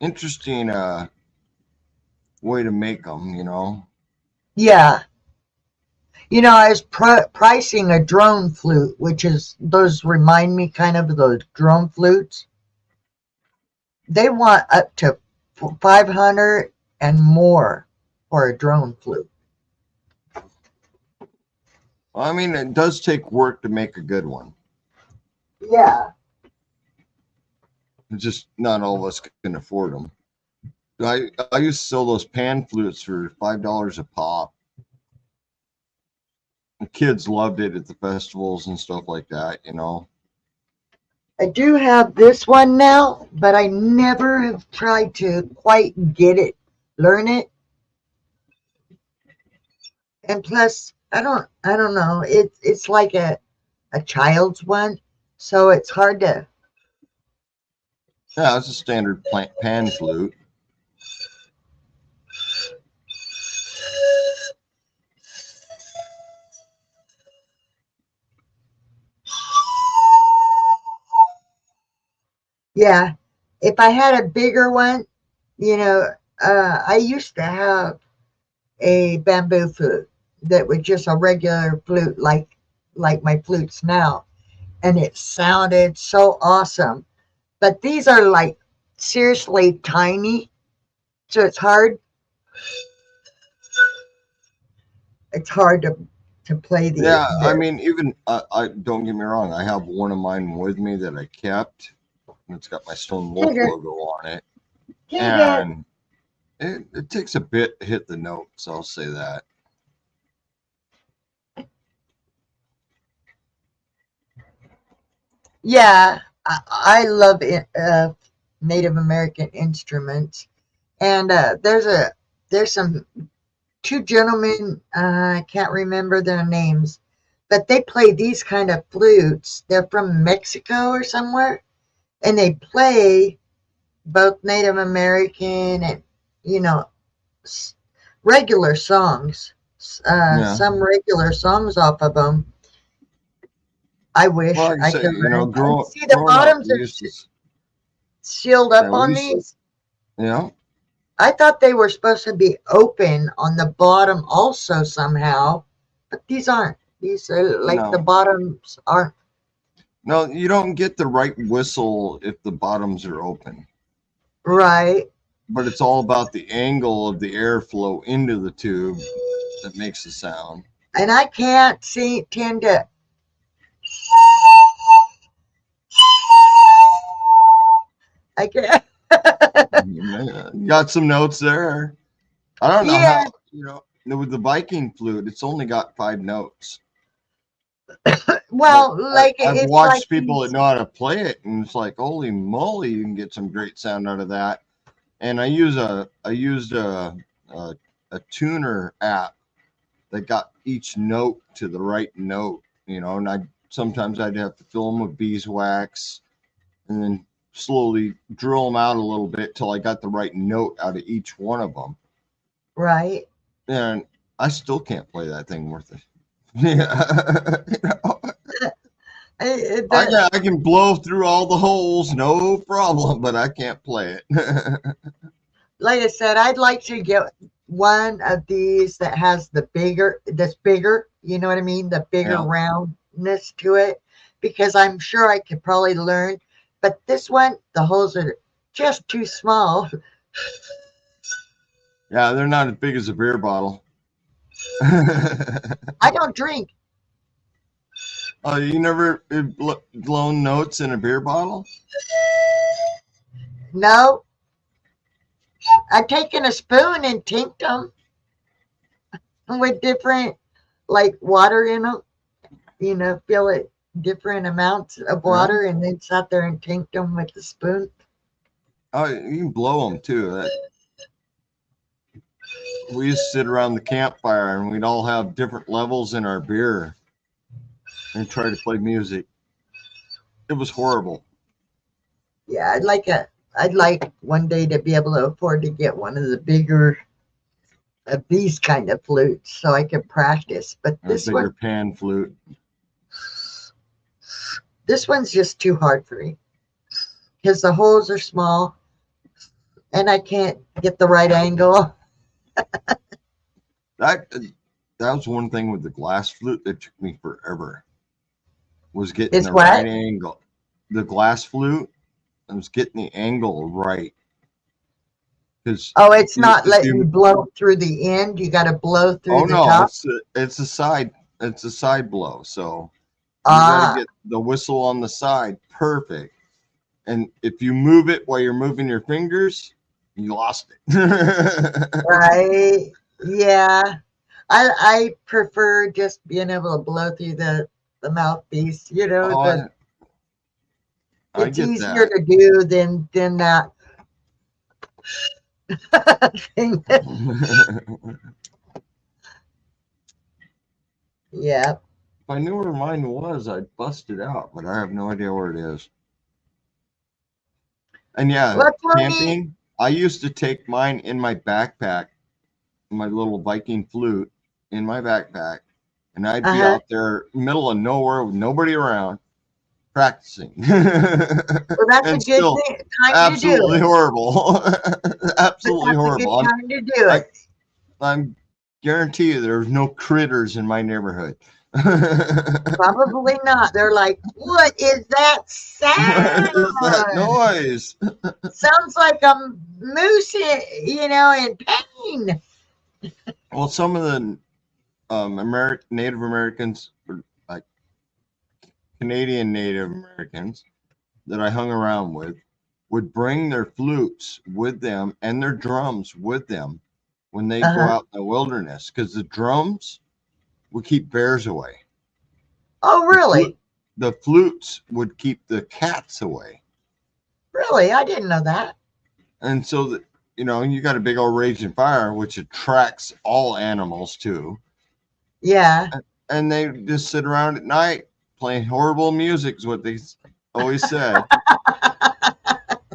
Interesting way to make them, you know. Yeah. You know, I was pricing a drone flute, which is, those remind me kind of those drone flutes. They want up to 500 and more for a drone flute. I mean, it does take work to make a good one. Yeah. It's just not all of us can afford them. I used to sell those pan flutes for $5 a pop. The kids loved it at the festivals and stuff like that, you know. I do have this one now, but I never have tried to quite get it, learn it. And plus, I don't know. It's like a child's one, so it's hard to. Yeah, it's a standard pan flute. Yeah, if I had a bigger one, you know, I used to have a bamboo flute that was just a regular flute, like my flutes now, and it sounded so awesome. But these are like seriously tiny, so it's hard. It's hard to play the. Yeah, I mean, even I don't get me wrong. I have one of mine with me that I kept. It's got my Stone Wolf logo on it, and it takes a bit to hit the notes. I'll say that. Yeah, I love it, Native American instruments, and there's some two gentlemen. I can't remember their names, but they play these kind of flutes. They're from Mexico or somewhere, and they play both Native American and, you know, regular songs. Some regular songs off of them. I wish Well, like I I say, could you know, learn. See, the bottoms are sealed up on these. Yeah. I thought they were supposed to be open on the bottom also somehow, but these aren't. These are like the bottoms aren't. No, you don't get the right whistle if the bottoms are open. Right. But it's all about the angle of the airflow into the tube that makes the sound. And I can't tend to. I can't. You got some notes there. I don't know how, you know, with the Viking flute, it's only got 5 notes. Well, like I've watched people that know how to play it, and it's like, holy moly, you can get some great sound out of that. And I used a tuner app that got each note to the right note, you know, and sometimes I'd have to fill them with beeswax and then slowly drill them out a little bit till I got the right note out of each one of them. Right. And I still can't play that thing worth it. Yeah. You know? I can blow through all the holes, no problem, but I can't play it. Like I said, I'd like to get one of these that has that's bigger, you know what I mean? The bigger roundness to it, because I'm sure I could probably learn. But this one, the holes are just too small. Yeah, they're not as big as a beer bottle. I don't drink. Oh, you never blown notes in a beer bottle? No. I've taken a spoon and tinked them with different, like, water in them. You know, fill it different amounts of water, and then sat there and tinked them with the spoon. Oh, you can blow them too. we used to sit around the campfire and we'd all have different levels in our beer and try to play music. It was horrible. Yeah, I'd like one day to be able to afford to get one of the bigger of these kind of flutes so I can practice. But A this bigger one, pan flute. this one's just too hard for me because the holes are small and I can't get the right angle. That was one thing with the glass flute that took me forever. Was getting Is the what? right angle. The glass flute, I was getting the angle right. Because Oh, it's not letting you blow through the end. You got to blow through the top. it's a side blow. So you Ah, gotta get the whistle on the side perfect. And if you move it while you're moving your fingers, you lost it. right. Yeah. I prefer just being able to blow through the mouthpiece, you know, Oh, I it's get easier that. to do than that thing. Yeah. If I knew where mine was, I'd bust it out, but I have no idea where it is. And yeah, Well, Tony, camping, I used to take mine in my backpack, my little Viking flute in my backpack, and I'd be out there middle of nowhere with nobody around practicing. well, that's And a good still thing, time to do absolutely it. horrible. But Absolutely that's a good horrible. time to do I, it. I'm guarantee you there's no critters in my neighborhood. Probably not. They're like, what is that sound? What is that noise? Sounds like a moose, in pain. Well, some of the Native Americans, or like Canadian Native Americans that I hung around with, would bring their flutes with them and their drums with them when they go out in the wilderness, because the drums would keep bears away. Oh, really? The flutes would keep the cats away. Really? I didn't know that. And so that, you got a big old raging fire, which attracts all animals too. Yeah. And they just sit around at night playing horrible music is what they always said.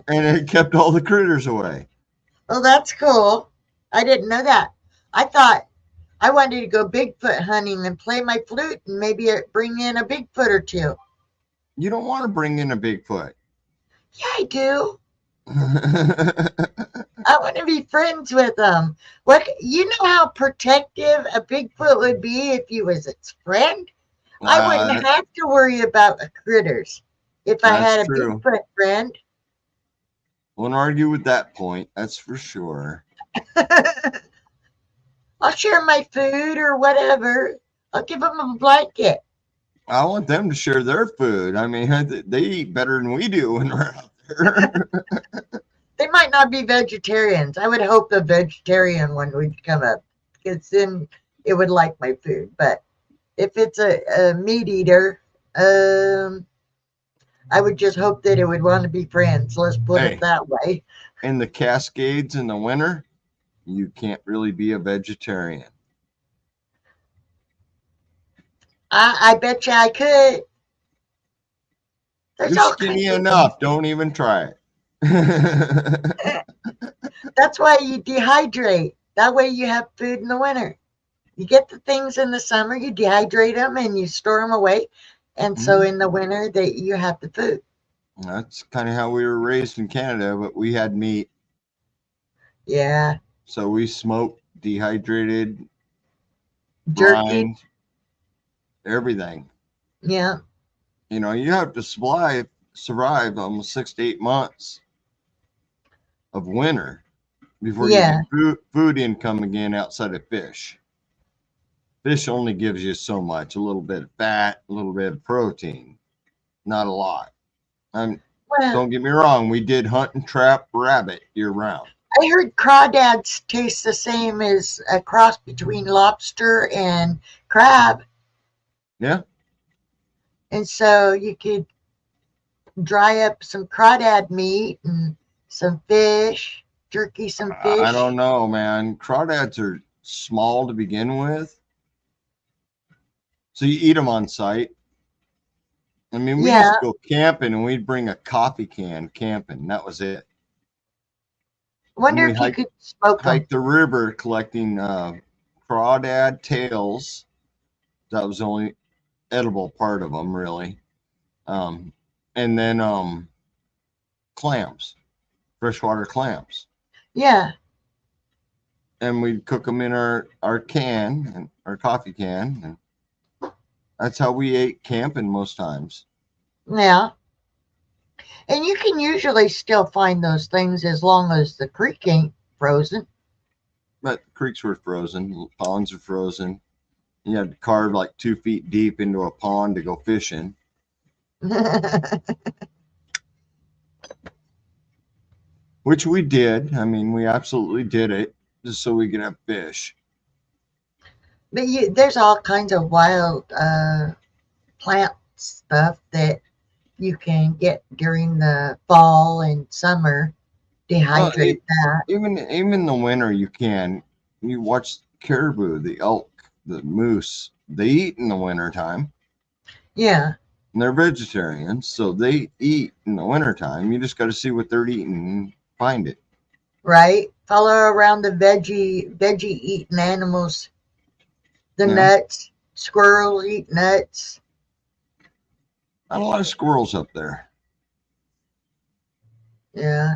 And it kept all the critters away. Well, that's cool. I didn't know that. I thought I wanted to go Bigfoot hunting and play my flute and maybe bring in a Bigfoot or two. You don't want to bring in a Bigfoot. Yeah, I do. I want to be friends with them. What, you know how protective a Bigfoot would be if he was its friend? I wouldn't have to worry about the critters if I had a Bigfoot friend. Won't argue with that point, that's for sure. I'll share my food or whatever. I'll give them a blanket. I want them to share their food. I mean, they eat better than we do when we're out there. They might not be vegetarians. I would hope the vegetarian one would come up because then it would like my food. But if it's a meat eater, I would just hope that it would want to be friends. Let's put it that way. In the Cascades in the winter, you can't really be a vegetarian. I bet you I could. You're skinny enough. Don't even try it. That's why you dehydrate. That way you have food in the winter. You get the things in the summer, you dehydrate them and you store them away. And so in the winter you have the food. That's kind of how we were raised in Canada, but we had meat. Yeah. So we smoked, dehydrated, jerky, brined, everything. Yeah. You have to survive almost 6 to 8 months of winter before you get food income again outside of fish. Fish only gives you so much, a little bit of fat, a little bit of protein, not a lot. Don't get me wrong, we did hunt and trap rabbit year round. I heard crawdads taste the same as a cross between lobster and crab. Yeah. And so you could dry up some crawdad meat and some fish turkey some fish? I don't know, man. Crawdads are small to begin with, so you eat them on site. I mean, we used Yeah. to go camping and we'd bring a coffee can camping. That was it. Wonder we if you could smoke them. Hike the river collecting crawdad tails. That was the only edible part of them, really. And then clams, freshwater clams. Yeah. And we'd cook them in our can, and our coffee can, and that's how we ate camping most times. Yeah. And you can usually still find those things as long as the creek ain't frozen. But creeks were frozen, ponds are frozen. You had to carve like 2 feet deep into a pond to go fishing. Which we did. I mean, we absolutely did it just so we could have fish. But there's all kinds of wild plant stuff that you can get during the fall and summer. Dehydrate that. Even in the winter, you can. You watch caribou, the elk, the moose. They eat in the wintertime. Yeah. And they're vegetarians, so they eat in the wintertime. You just got to see what they're eating and find it. Right. Follow around the veggie eating animals. The nuts. Squirrels eat nuts. Not a lot of squirrels up there. Yeah.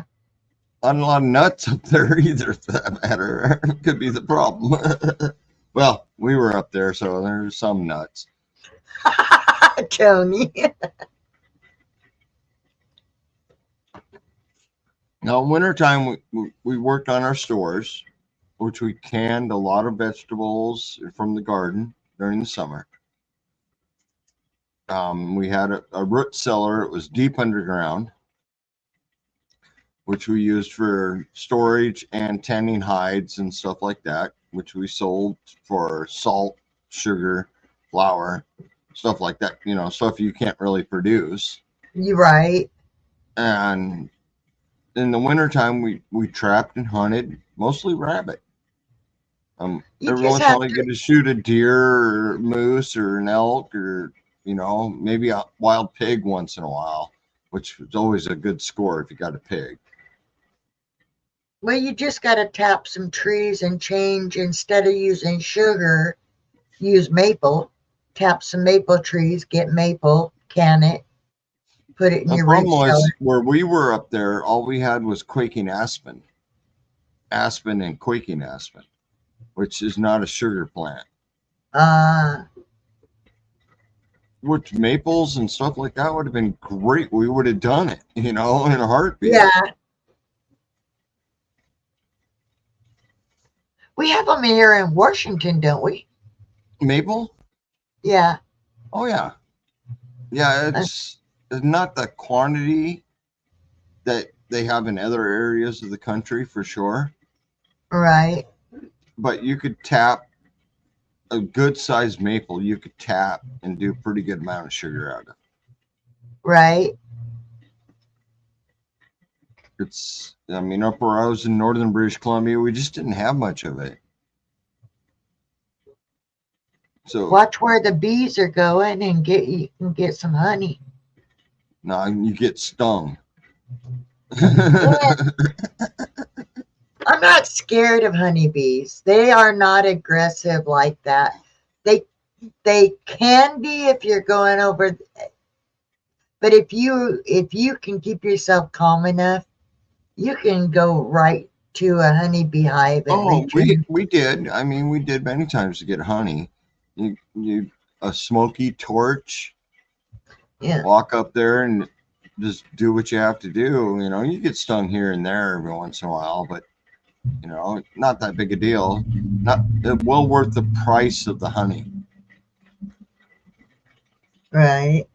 Not a lot of nuts up there either, for that matter. Could be the problem. Well, we were up there, so there's some nuts. Tony. Now, wintertime, we worked on our stores, which we canned a lot of vegetables from the garden during the summer. We had a root cellar. It was deep underground, which we used for storage and tanning hides and stuff like that, which we sold for salt, sugar, flour, stuff like that, stuff you can't really produce. You're right. And in the wintertime, we trapped and hunted, mostly rabbit. Every once in a while you get to shoot a deer or moose or an elk or, maybe a wild pig once in a while, which is always a good score if you got a pig. Well, you just got to tap some trees and change. Instead of using sugar, use maple. Tap some maple trees, get maple, can it, put it in your root cellar. Where we were up there, all we had was quaking aspen and quaking aspen, which is not a sugar plant. Which maples and stuff like that would have been great. We would have done it, in a heartbeat. Yeah. We have them here in Washington, don't we? Maple? Yeah. Oh, yeah. Yeah, it's not the quantity that they have in other areas of the country, for sure. Right. But you could tap a good-sized maple. You could tap and do a pretty good amount of sugar out of it. Right. Up where I was in northern British Columbia, we just didn't have much of it. So watch where the bees are going and you can get some honey. No, you get stung. I'm not scared of honeybees. They are not aggressive like that. They can be if you're going over, but if you can keep yourself calm enough, you can go right to a honeybee hive. And we did. We did many times to get honey. You a smoky torch. Yeah. Walk up there and just do what you have to do. You get stung here and there every once in a while, but not that big a deal. Not well worth the price of the honey. Right.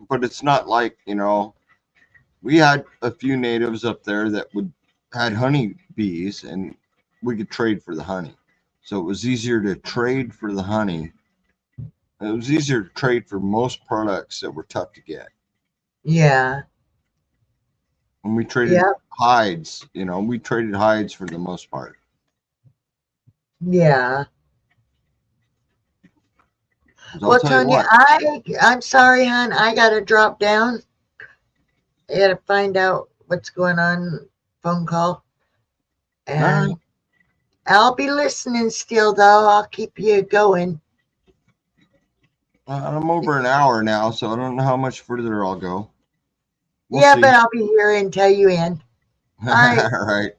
But it's not like, we had a few natives up there that had honey bees and we could trade for the honey. So it was easier to trade for the honey. It was easier to trade for most products that were tough to get. Yeah. When we traded hides. You know, we traded hides for the most part. Yeah. 'Cause I'll Well, tell you Tonya, what. I'm sorry, hon. I gotta drop down. I gotta find out what's going on. Phone call. All right. And I'll be listening still, though. I'll keep you going. I'm over an hour now, so I don't know how much further I'll go. We'll Yeah, see. but I'll be here until you end. All right. right.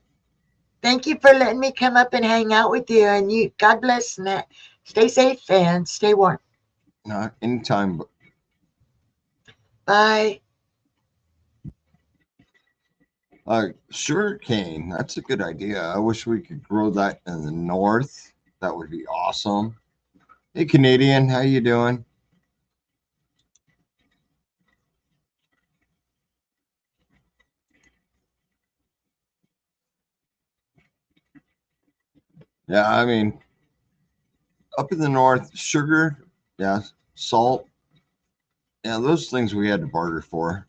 Thank you for letting me come up and hang out with you. And you, God bless, and stay safe and stay warm. Anytime. Bye. Sugar cane. That's a good idea. I wish we could grow that in the north. That would be awesome. Hey, Canadian, how you doing? Yeah, I mean, up in the north, sugar, yeah, salt, yeah, those things we had to barter for.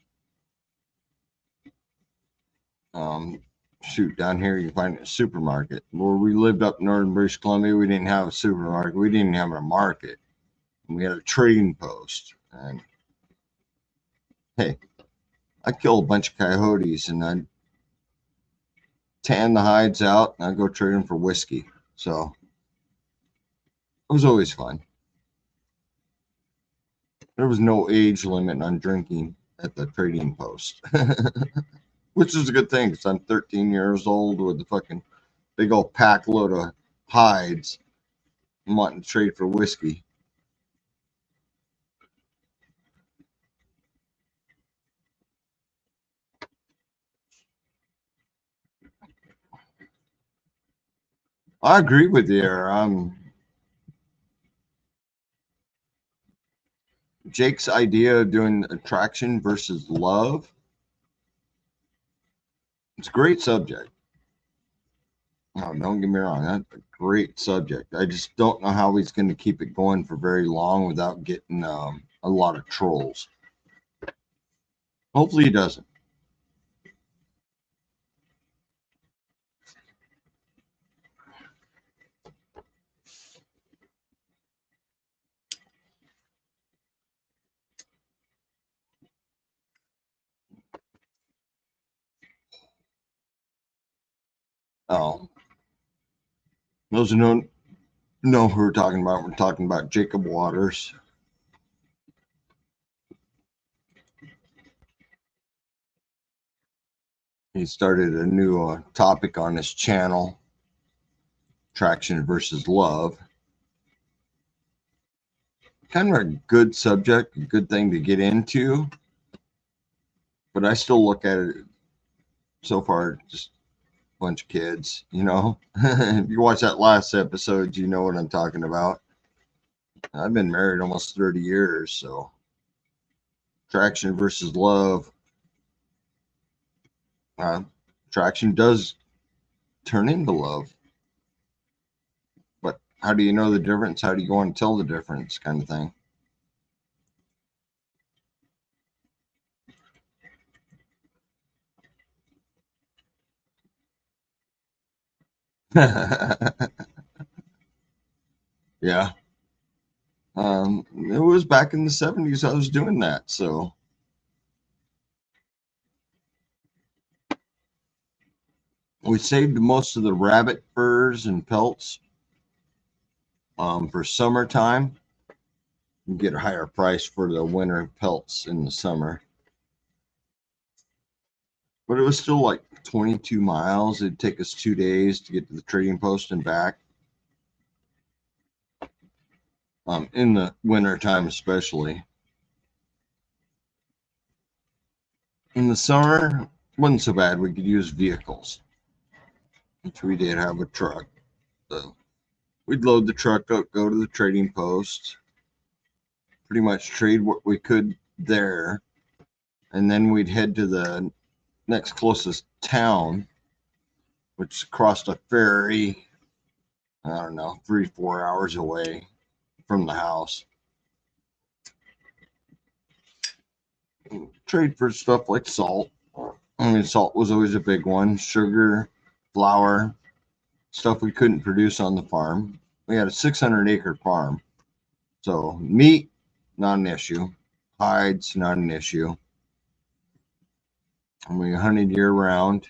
Shoot, down here you find a supermarket. Where we lived up northern British Columbia, we didn't have a supermarket. We didn't have a market. We had a trading post. And hey, I killed a bunch of coyotes and I'd tan the hides out and I'd go trade them for whiskey. So it was always fun. There was no age limit on drinking at the trading post, which is a good thing because I'm 13 years old with a fucking big old pack load of hides and wanting to trade for whiskey. I agree with you. Jake's idea of doing attraction versus love. It's a great subject. No, don't get me wrong. That's a great subject. I just don't know how he's going to keep it going for very long without getting a lot of trolls. Hopefully he doesn't. Oh, those who don't know who we're talking about, we're talking about Jacob Waters. He started a new topic on his channel, attraction versus love. Kind of a good subject, a good thing to get into, but I still look at it so far just a bunch of kids, you know. If you watch that last episode, you know what I'm talking about. I've been married almost 30 years, so attraction versus love. Attraction does turn into love, but how do you know the difference? How do you go and tell the difference, kind of thing? Yeah. It was back in the 70s I was doing that, so we saved most of the rabbit furs and pelts for summertime. You get a higher price for the winter pelts in the summer. But it was still like 22 miles. It'd take us 2 days to get to the trading post and back. In the winter time especially. In the summer, wasn't so bad. We could use vehicles, which we did have a truck. So we'd load the truck up, go to the trading post, pretty much trade what we could there, and then we'd head to the next closest town, which crossed a ferry, I don't know, 3-4 hours away from the house. Trade for stuff like salt, I mean, salt was always a big one. Sugar, flour, stuff we couldn't produce on the farm. We had a 600-acre farm. So meat, not an issue. Hides, not an issue. And we hunted year round.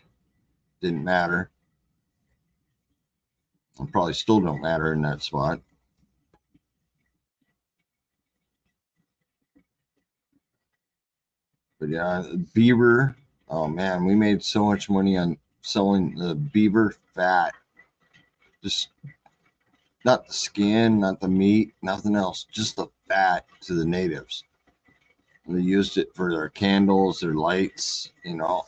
Didn't matter. And probably still don't matter in that spot. But yeah, beaver. Oh man, we made so much money on selling the beaver fat. Just not the skin, not the meat, nothing else. Just the fat to the natives. And they used it for their candles, their lights, you know,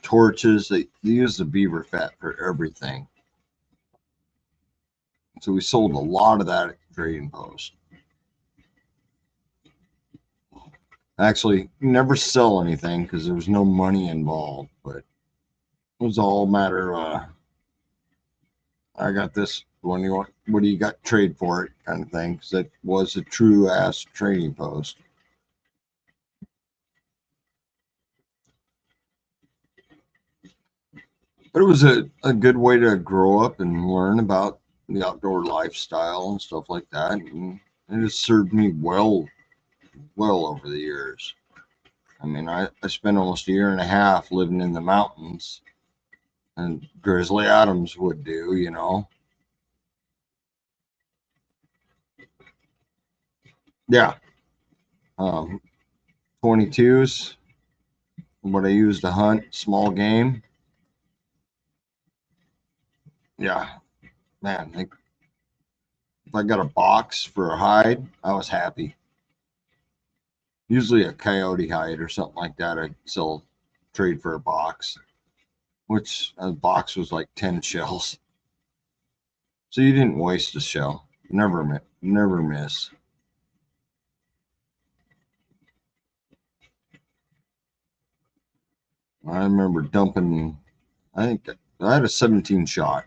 torches. They used the beaver fat for everything. So we sold a lot of that at Trading Post. Actually, never sell anything because there was no money involved, but it was all a matter of I got this. What do you got? Trade for it, kind of thing. Because that was a true ass Trading Post. But it was a good way to grow up and learn about the outdoor lifestyle and stuff like that, and it has served me well over the years. I mean, I spent almost a year and a half living in the mountains, and Grizzly Adams would do, you know. Yeah. 22s, what I used to hunt small game. Yeah, man, if I got a box for a hide, I was happy. Usually a coyote hide or something like that. I'd trade for a box, which a box was like 10 shells. So you didn't waste a shell. Never miss. I remember dumping, I think I had a 17 shot.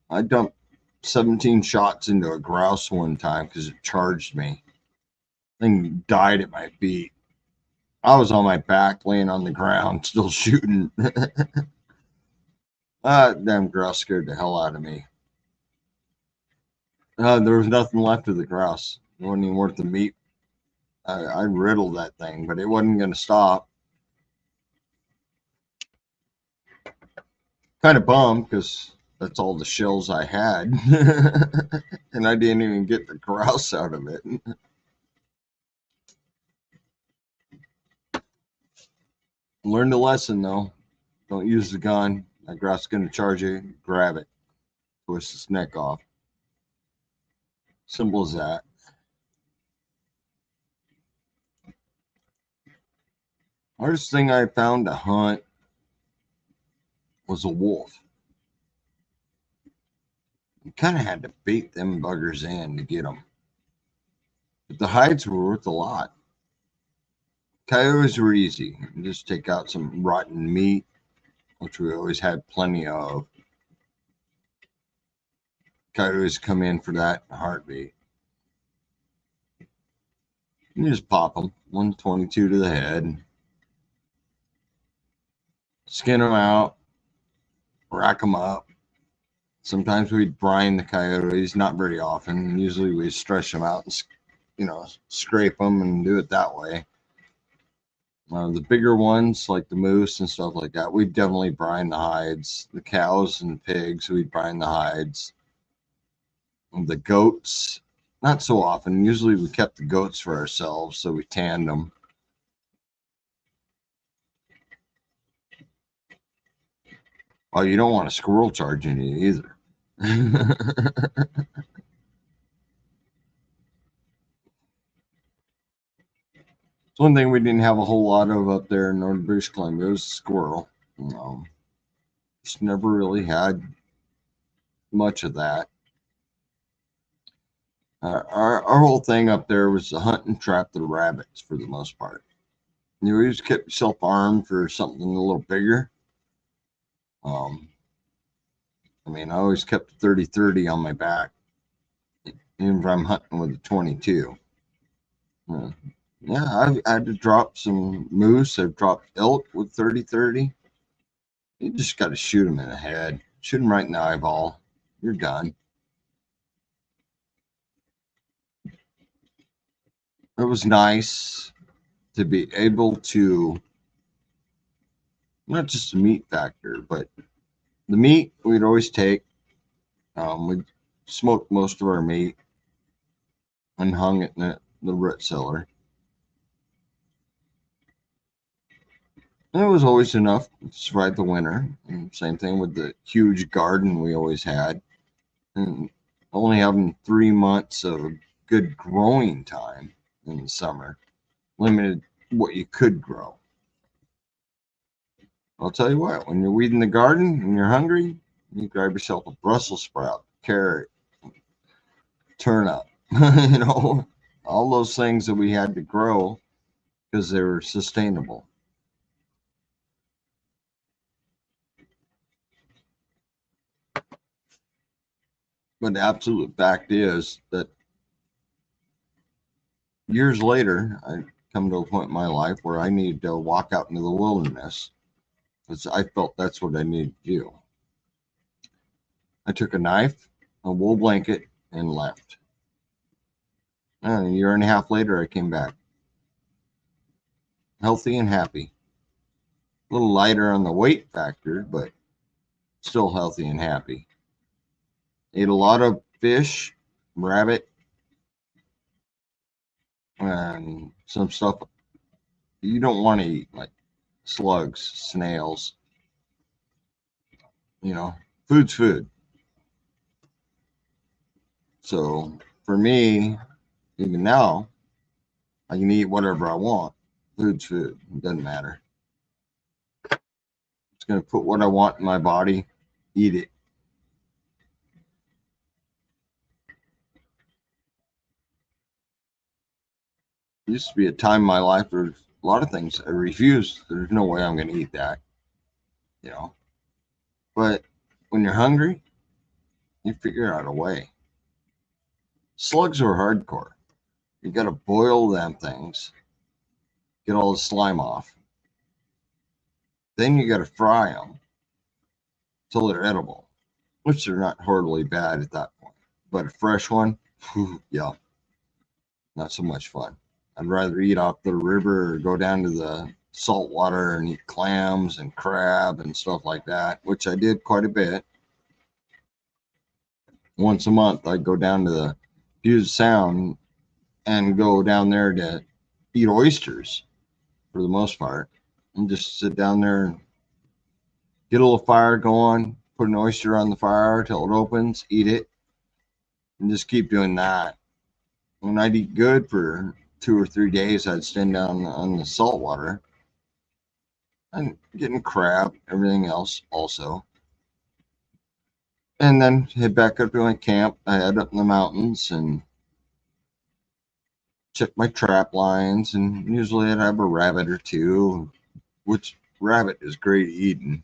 I dumped 17 shots into a grouse one time because it charged me. Thing died at my feet. I was on my back laying on the ground still shooting. Damn grouse scared the hell out of me. There was nothing left of the grouse. It wasn't even worth the meat. I riddled that thing, but it wasn't going to stop. Kind of bummed because that's all the shells I had. And I didn't even get the grouse out of it. Learn the lesson though. Don't use the gun. That grouse is going to charge you. Grab it. Twist its neck off. Simple as that. Hardest thing I found to hunt was a wolf. You kind of had to bait them buggers in to get them. But the hides were worth a lot. Coyotes were easy. You just take out some rotten meat, which we always had plenty of. Coyotes come in for that in a heartbeat. You just pop them, 122 to the head. Skin them out, rack them up. Sometimes we'd brine the coyotes, not very often. Usually we stretch them out and, scrape them and do it that way. The bigger ones, like the moose and stuff like that, we'd definitely brine the hides. The cows and pigs, we'd brine the hides. And the goats, not so often. Usually we kept the goats for ourselves, so we tanned them. Well, you don't want a squirrel charging you either. It's one thing we didn't have a whole lot of up there in Northern British Columbia. It was squirrel. Just never really had much of that. Our whole thing up there was to hunt and trap the rabbits for the most part. You always kept yourself armed for something a little bigger. I always kept 30-30 on my back, even if I'm hunting with a 22. Yeah, I've had to drop some moose. I've dropped elk with 30-30. You just got to shoot them in the head, shoot them right in the eyeball. You're done. It was nice to be able to, not just the meat factor, but the meat we'd always take. We'd smoke most of our meat and hung it in the root cellar. And it was always enough to survive the winter. And same thing with the huge garden we always had. And only having 3 months of good growing time in the summer limited what you could grow. I'll tell you what, when you're weeding the garden and you're hungry, you grab yourself a Brussels sprout, carrot, turnip, all those things that we had to grow because they were sustainable. But the absolute fact is that years later, I come to a point in my life where I need to walk out into the wilderness because I felt that's what I needed to do. I took a knife, a wool blanket, and left. And a year and a half later, I came back. Healthy and happy. A little lighter on the weight factor, but still healthy and happy. Ate a lot of fish, rabbit, and some stuff you don't want to eat, like slugs, snails. Food's food. So for me, even now, I can eat whatever I want. Food's food. It doesn't matter. It's going to put what I want in my body, eat it. Used to be a time in my life where a lot of things I refused. There's no way I'm going to eat that. But when you're hungry, you figure out a way. Slugs are hardcore. You got to boil them things, get all the slime off. Then you got to fry them till they're edible, which they're not horribly bad at that point. But a fresh one, yeah, not so much fun. I'd rather eat off the river or go down to the salt water and eat clams and crab and stuff like that, which I did quite a bit. Once a month, I'd go down to the Puget Sound and go down there to eat oysters for the most part and just sit down there and get a little fire going, put an oyster on the fire till it opens, eat it, and just keep doing that. When I'd eat good for 2 or 3 days, I'd stand down on the salt water and getting crab, everything else also. And then head back up to my camp. I head up in the mountains and check my trap lines, and usually I'd have a rabbit or two, which rabbit is great eating.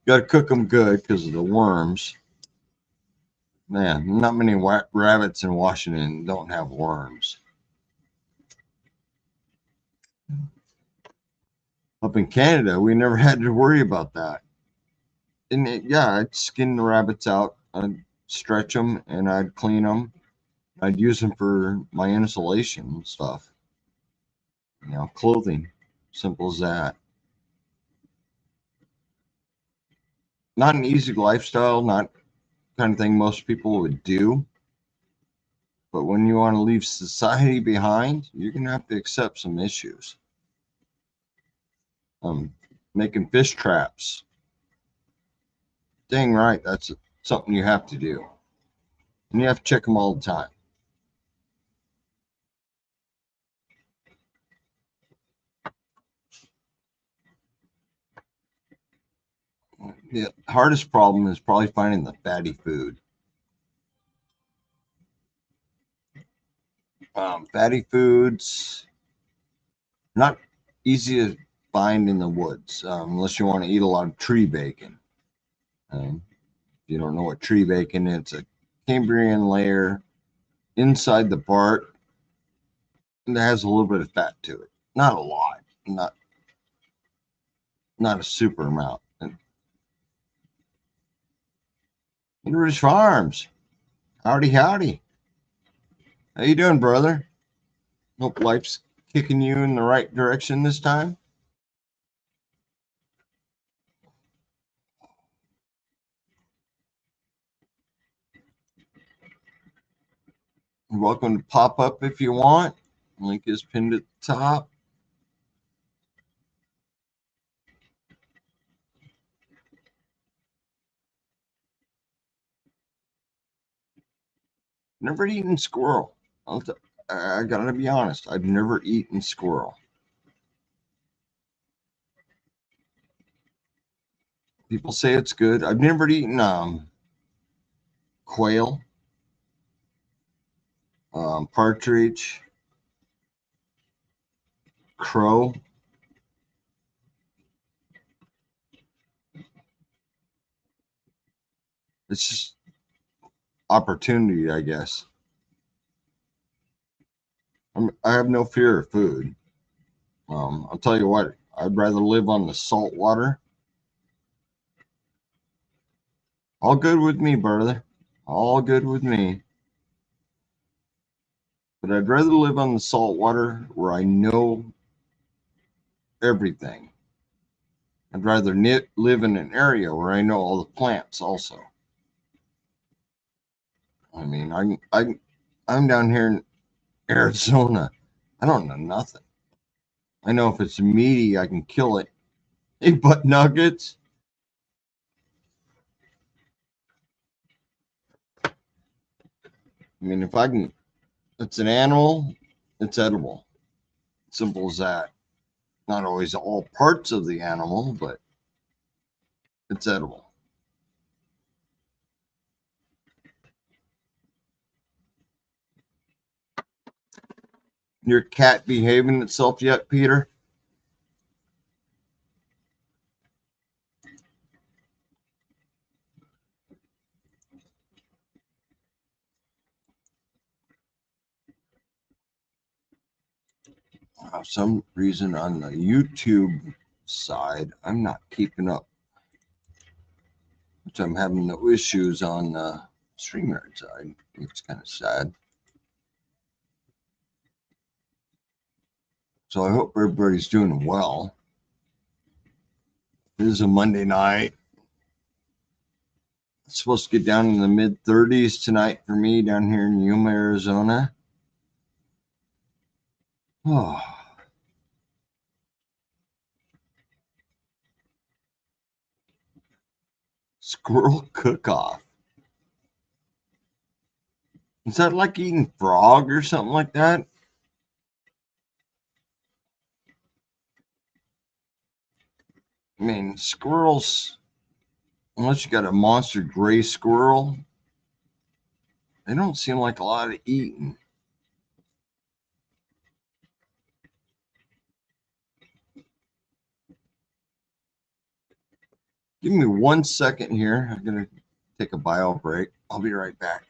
Got to cook them good because of the worms. Man, not many rabbits in Washington don't have worms. Up in Canada, we never had to worry about that. And I'd skin the rabbits out, I'd stretch them, and I'd clean them. I'd use them for my insulation stuff. Clothing. Simple as that. Not an easy lifestyle, not kind of thing most people would do. But when you want to leave society behind, you're going to have to accept some issues. Making fish traps. Dang right, that's something you have to do. And you have to check them all the time. The hardest problem is probably finding the fatty food. Fatty foods, not easy to find in the woods unless you want to eat a lot of tree bacon. If you don't know what tree bacon is, it's a Cambrian layer inside the bark that has a little bit of fat to it. Not a lot. Not a super amount. And Rich Farms. Howdy, howdy. How you doing, brother? Hope life's kicking you in the right direction this time. You're welcome to pop up if you want. Link is pinned at the top. Never eaten squirrel. I gotta be honest. I've never eaten squirrel. People say it's good. I've never eaten quail, partridge, crow. It's just opportunity, I guess. I have no fear of food. I'll tell you what, I'd rather live on the salt water. All good with me, brother. All good with me. But I'd rather live on the salt water where I know everything. I'd rather live in an area where I know all the plants also. I mean, I'm down here in Arizona. I don't know nothing. I know if it's meaty, I can kill it. Hey, butt nuggets. I mean, if I can, it's an animal, it's edible. Simple as that. Not always all parts of the animal, but it's edible. Your cat behaving itself yet, Peter? For some reason on the YouTube side, I'm not keeping up, which I'm having no issues on the StreamYard side. It's kind of sad. So I hope everybody's doing well. This is a Monday night. It's supposed to get down in the mid 30s tonight for me down here in Yuma, Arizona. Oh. Squirrel cook-off. Is that like eating frog or something like that? I mean, squirrels, unless you got a monster gray squirrel, they don't seem like a lot of eating. Give me 1 second here. I'm going to take a bio break. I'll be right back.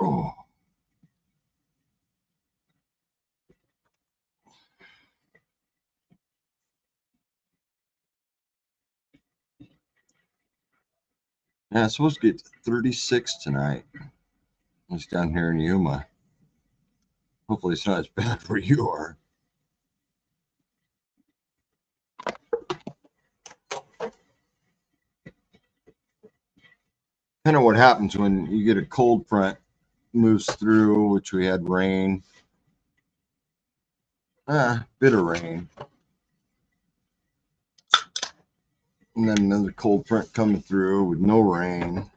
Oh. Yeah, it's supposed to get 36 tonight. It's down here in Yuma. Hopefully it's not as bad where you are. Kind of what happens when you get a cold front moves through, which we had rain. Bit of rain. And then another cold front coming through with no rain.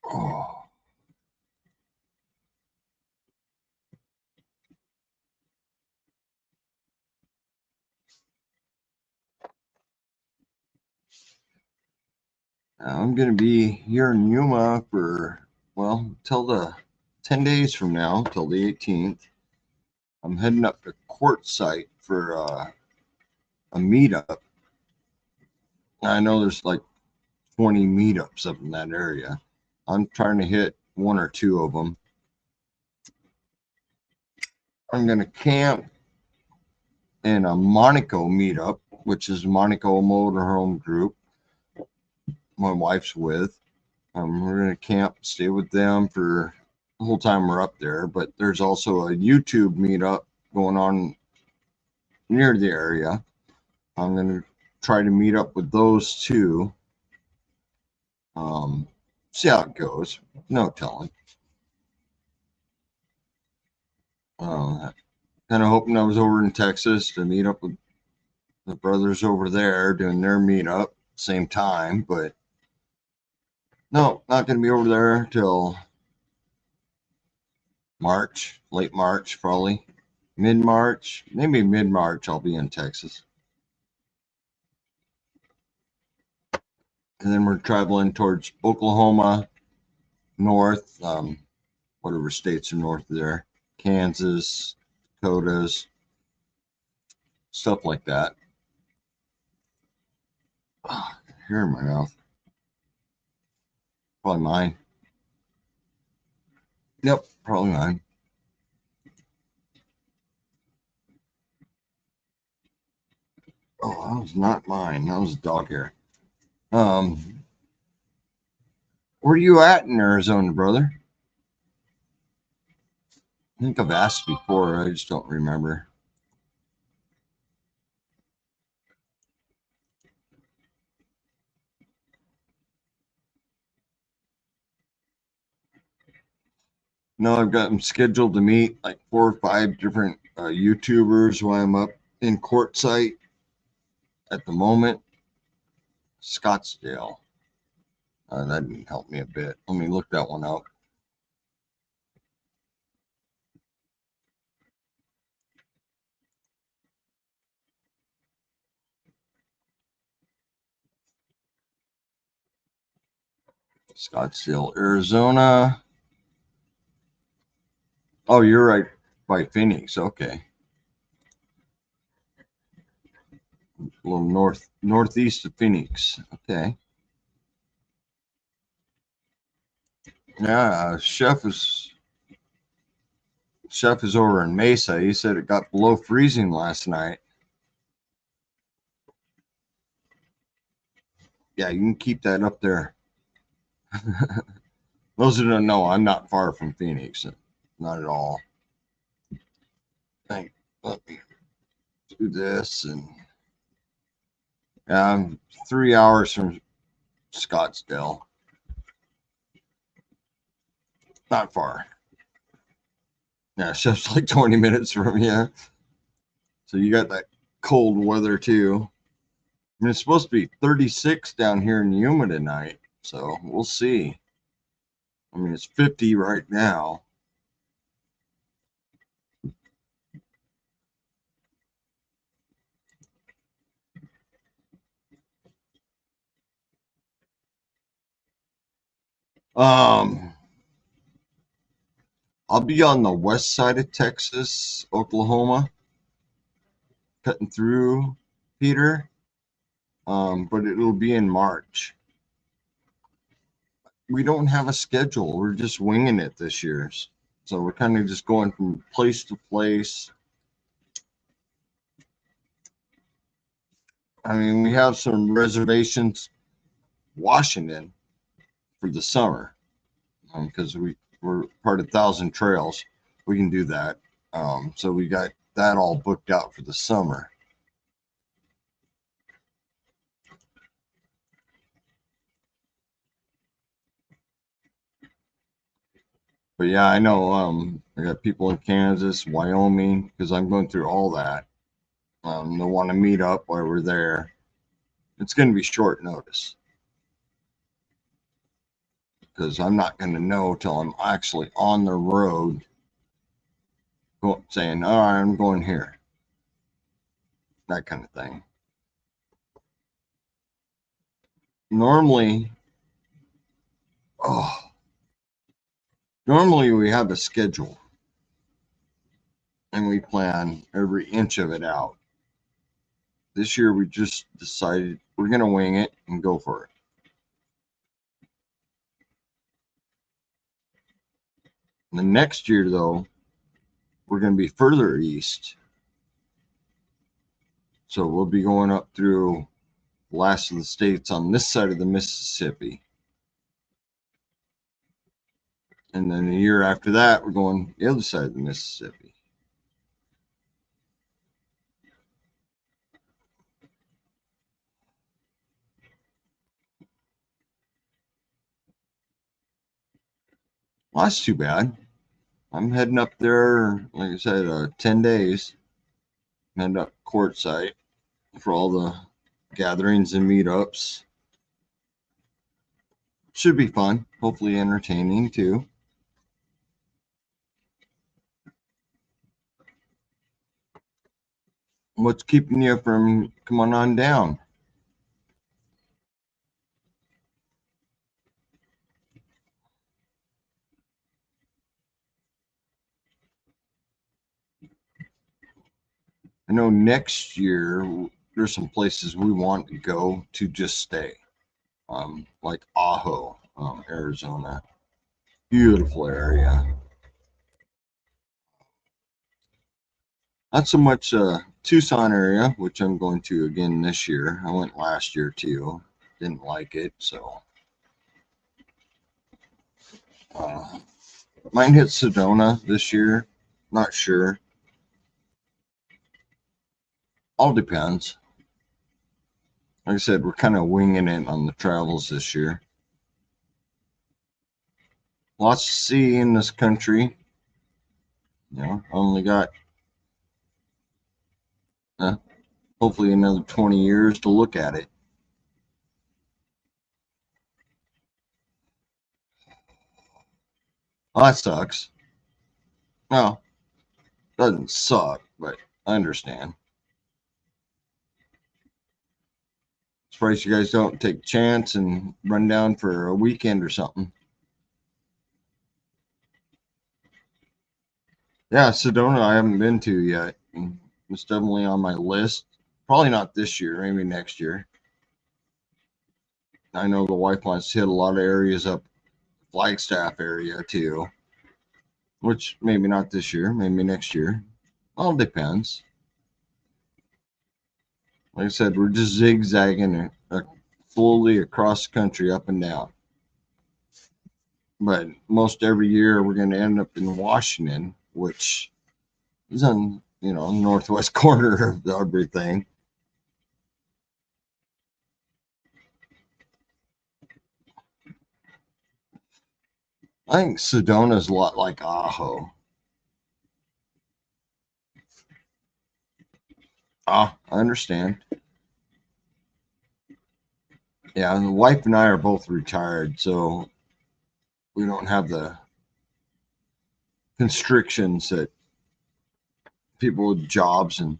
Oh. I'm going to be here in Yuma for, well, till the 10 days from now, till the 18th. I'm heading up to Quartzsite for a meetup. I know there's like 20 meetups up in that area. I'm trying to hit one or two of them. I'm going to camp in a Monaco meetup, which is Monaco Motorhome Group. My wife's with. We're going to camp, stay with them for the whole time we're up there. But there's also a YouTube meetup going on near the area. I'm going to try to meet up with those two. See how it goes. No telling. Kind of hoping I was over in Texas to meet up with the brothers over there doing their meetup same time, but no, not going to be over there till March, late March, probably mid-March, maybe mid-March. I'll be in Texas, and then we're traveling towards Oklahoma, north, whatever states are north of there, Kansas, Dakotas, stuff like that. Hair in my mouth. Probably mine. Yep, probably mine. Oh, that was not mine. That was dog hair. Where are you at in Arizona, brother? I think I've asked before. I just don't remember. No, I've got them scheduled to meet like 4 or 5 different YouTubers while I'm up in Quartzsite at the moment. Scottsdale. That didn't help me a bit. Let me look that one up. Scottsdale, Arizona. Oh, you're right by Phoenix. Okay. A little northeast of Phoenix. Okay. Yeah, chef is over in Mesa. He said it got below freezing last night. Yeah, you can keep that up there. Those who don't know, I'm not far from Phoenix. Not at all. Let me do this, and I'm 3 hours from Scottsdale. Not far. Yeah, it's just like 20 minutes from you. So you got that cold weather too. I mean, it's supposed to be 36 down here in Yuma tonight, so we'll see. I mean, it's 50 right now. I'll be on the west side of Texas, Oklahoma. cutting through Peter, but it'll be in March. We don't have a schedule. We're just winging it this year. So we're kind of just going from place to place. I mean, we have some reservations, Washington, for the summer, because we're part of Thousand Trails. We can do that. So we got that all booked out for the summer. But yeah, I know I got people in Kansas, Wyoming, because I'm going through all that. They'll want to meet up while we're there. It's going to be short notice because I'm not going to know till I'm actually on the road saying, all right, I'm going here. That kind of thing. Normally we have a schedule and we plan every inch of it out. This year we just decided we're going to wing it and go for it. The next year, though, we're going to be further east. So we'll be going up through the last of the states on this side of the Mississippi. And then the year after that, we're going the other side of the Mississippi. Well, that's too bad. I'm heading up there, like I said, 10 days. I'm heading up Quartzsite for all the gatherings and meetups. Should be fun, hopefully entertaining too. What's keeping you from coming on down? I know next year there's some places we want to go to just stay, like Ajo, Arizona. Beautiful area. Not so much Tucson area, which I'm going to again this year. I went last year too. Didn't like it, so might hit Sedona this year. Not sure. All depends. Like I said, we're kind of winging it on the travels this year. Lots to see in this country. You know, only got hopefully another 20 years to look at it. Well, that sucks. Well, doesn't suck, but I understand. Surprised you guys don't take a chance and run down for a weekend or something. Yeah, Sedona I haven't been to yet. It's definitely on my list. Probably not this year, maybe next year. I know the wife wants to hit a lot of areas up Flagstaff area too, which maybe not this year, maybe next year. All depends. Like I said, we're just zigzagging fully across the country, up and down. But most every year we're going to end up in Washington, which is on, northwest corner of everything. I think Sedona's a lot like Ajo. I understand. Yeah, and the wife and I are both retired, so we don't have the constrictions that people with jobs and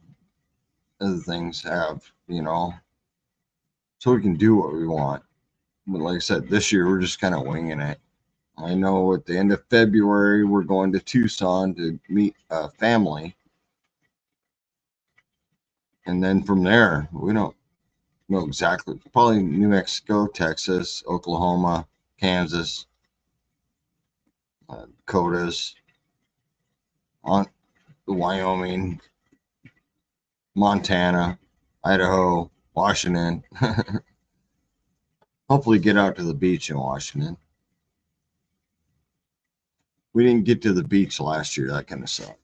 other things have, so we can do what we want. But like I said, this year we're just kind of winging it. I know at the end of February we're going to Tucson to meet a family. And then from there, we don't know exactly. Probably New Mexico, Texas, Oklahoma, Kansas, Dakotas, on Wyoming, Montana, Idaho, Washington. Hopefully get out to the beach in Washington. We didn't get to the beach last year. That kind of sucked.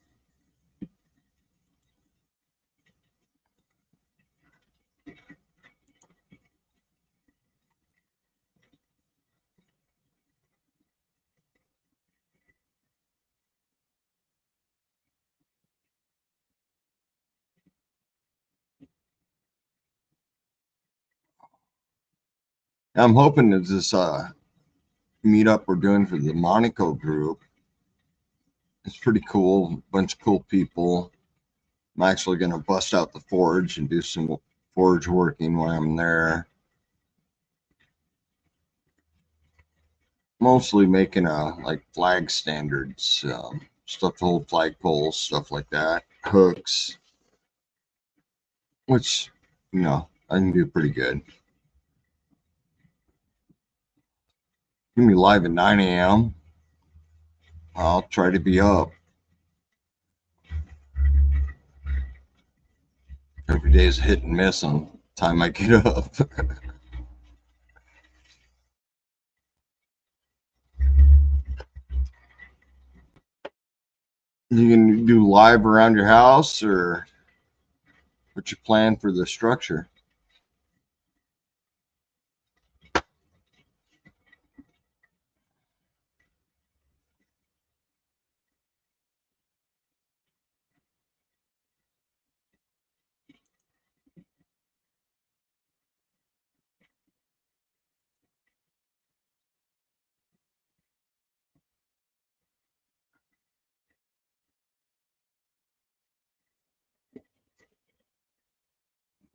I'm hoping that this meetup we're doing for the Monaco group, it's pretty cool. Bunch of cool people. I'm actually going to bust out the forge and do some forge working while I'm there. Mostly making like flag standards, stuff to hold flag poles, stuff like that, hooks, which, you know, I can do pretty good. Gonna be live at 9 a.m. I'll try to be up. Every day is hit and miss on time I get up. You can do live around your house, or what's your plan for the structure?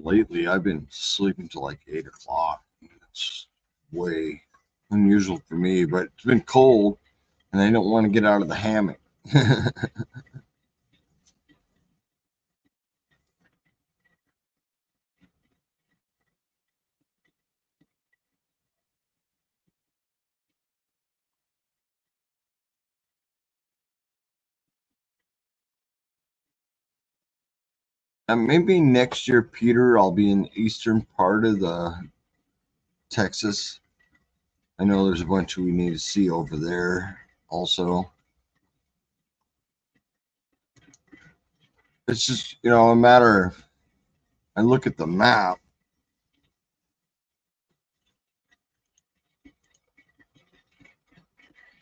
Lately, I've been sleeping till like 8 o'clock. It's way unusual for me, but it's been cold and I don't want to get out of the hammock. And maybe next year, Peter, I'll be in the eastern part of the Texas. I know there's a bunch we need to see over there also. It's just, you know, a matter of, I look at the map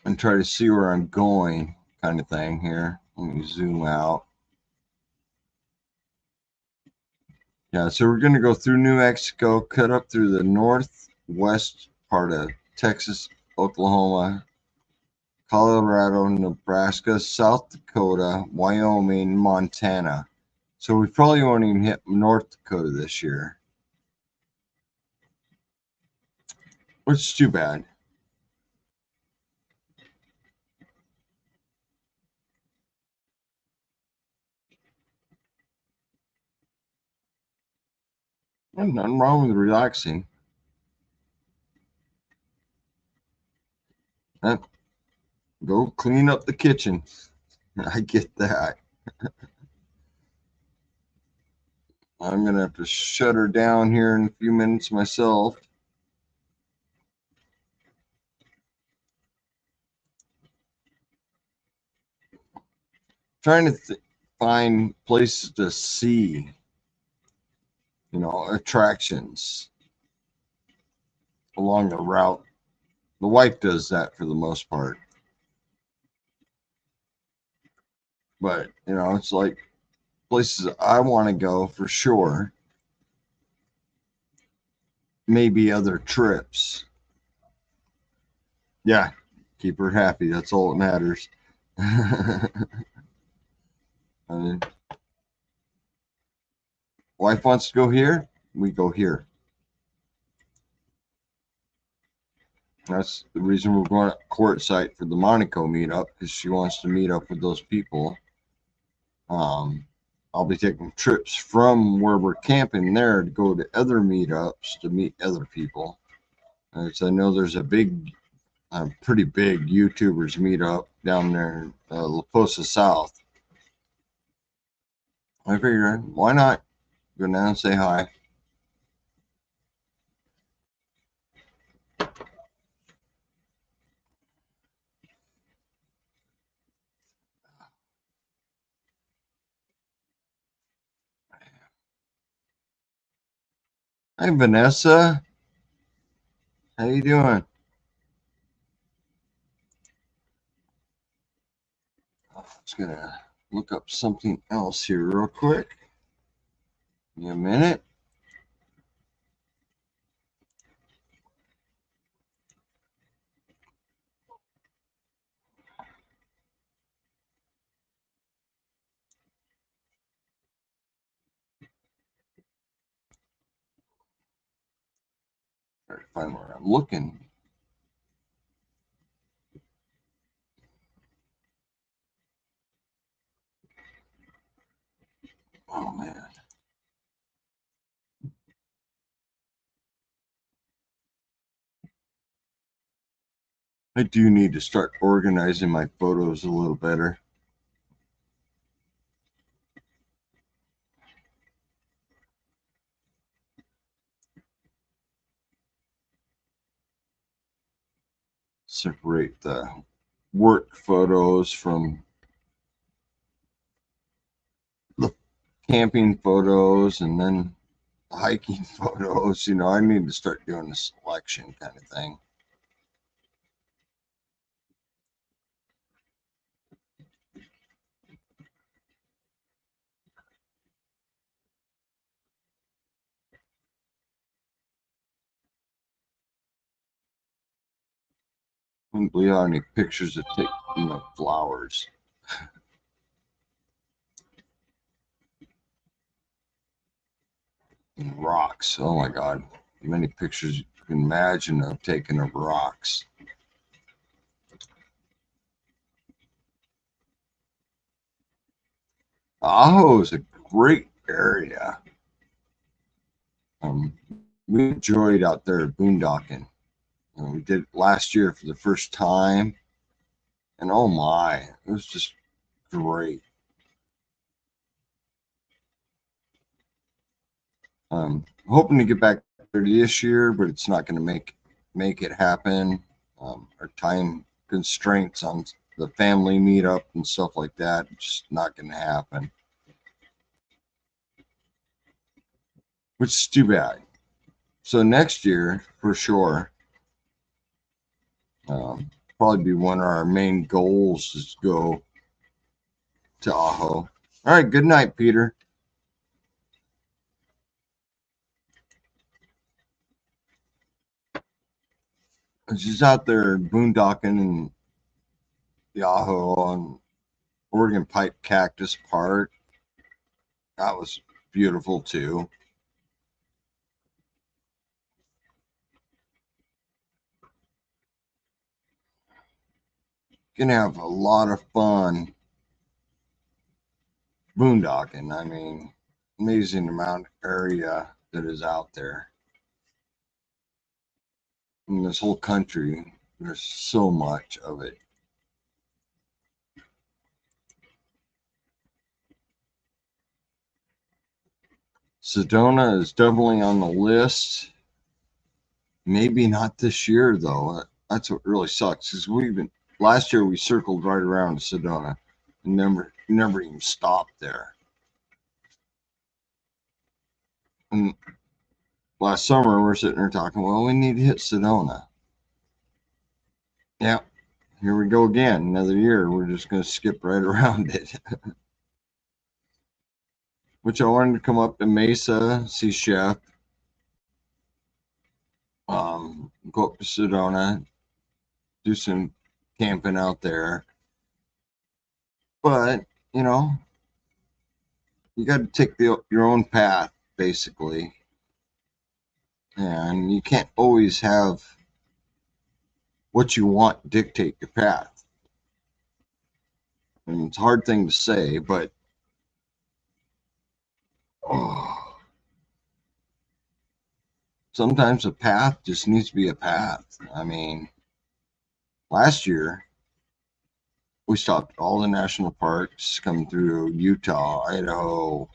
and try to see where I'm going, kind of thing here. Let me zoom out. Yeah, so we're going to go through New Mexico, cut up through the northwest part of Texas, Oklahoma, Colorado, Nebraska, South Dakota, Wyoming, Montana. So we probably won't even hit North Dakota this year, which is too bad. There's nothing wrong with relaxing. Go clean up the kitchen. I get that. I'm going to have to shut her down here in a few minutes myself. Trying to find places to see, you know, attractions along the route. The wife does that for the most part. But, you know, it's like places I want to go for sure. Maybe other trips. Yeah, keep her happy. That's all that matters. I mean, wife wants to go here, we go here. That's the reason we're going to Quartzsite for the Monaco meetup, because she wants to meet up with those people. I'll be taking trips from where we're camping there to go to other meetups to meet other people. As I know there's a pretty big YouTubers meetup down there in La Posa South. I figured, why not go down and say hi? Hi, Vanessa. How you doing? I was gonna look up something else here real quick. Give me a minute. Try to find where I'm looking. Oh man. I do need to start organizing my photos a little better. Separate the work photos from the camping photos and then the hiking photos. You know, I need to start doing a selection kind of thing. I don't believe how many pictures of flowers. And rocks. Oh my God. Many pictures you can imagine of taking of rocks. Ajo is a great area. We enjoyed out there boondocking. We did it last year for the first time. And oh my, it was just great. Hoping to get back there this year, but it's not going to make it happen. Our time constraints on the family meetup and stuff like that, just not going to happen. Which is too bad. So next year, for sure, probably be one of our main goals is to go to Ajo. All right, good night, Peter. She's out there boondocking in the Ajo on Oregon Pipe Cactus Park. That was beautiful too. Gonna have a lot of fun boondocking. I mean, amazing amount of area that is out there. In this whole country, there's so much of it. Sedona is definitely on the list. Maybe not this year though. That's what really sucks. Because last year we circled right around Sedona and never even stopped there. And last summer we're sitting there talking, well, we need to hit Sedona. Yeah, here we go again. Another year. We're just going to skip right around it. Which I wanted to come up to Mesa, see Chef. Go up to Sedona, do some camping out there. But, you know, you got to take your own path, basically. And you can't always have what you want dictate your path. And it's a hard thing to say, but Oh. Sometimes a path just needs to be a path. I mean, last year we stopped at all the national parks coming through Utah, Idaho,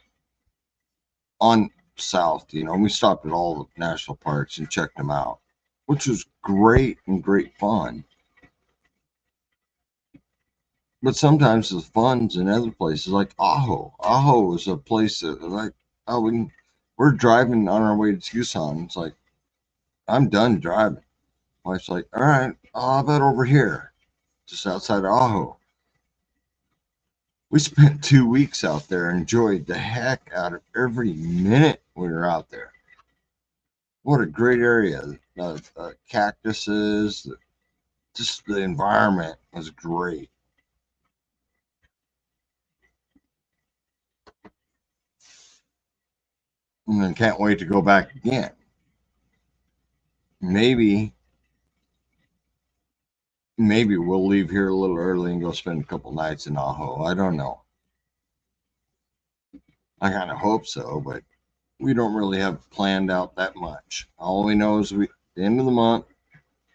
on south, you know, we stopped at all the national parks and checked them out, which was great and great fun. But sometimes the fun's in other places like Ajo. Ajo is a place that like, oh, we're driving on our way to Tucson. It's like, I'm done driving. Wife's like, all right, how about over here, just outside of Ajo? We spent 2 weeks out there, enjoyed the heck out of every minute we were out there. What a great area. Cactuses, just the environment was great. And I can't wait to go back again. Maybe we'll leave here a little early and go spend a couple nights in Ajo. I don't know. I kind of hope so, but we don't really have planned out that much. All we know is at the end of the month,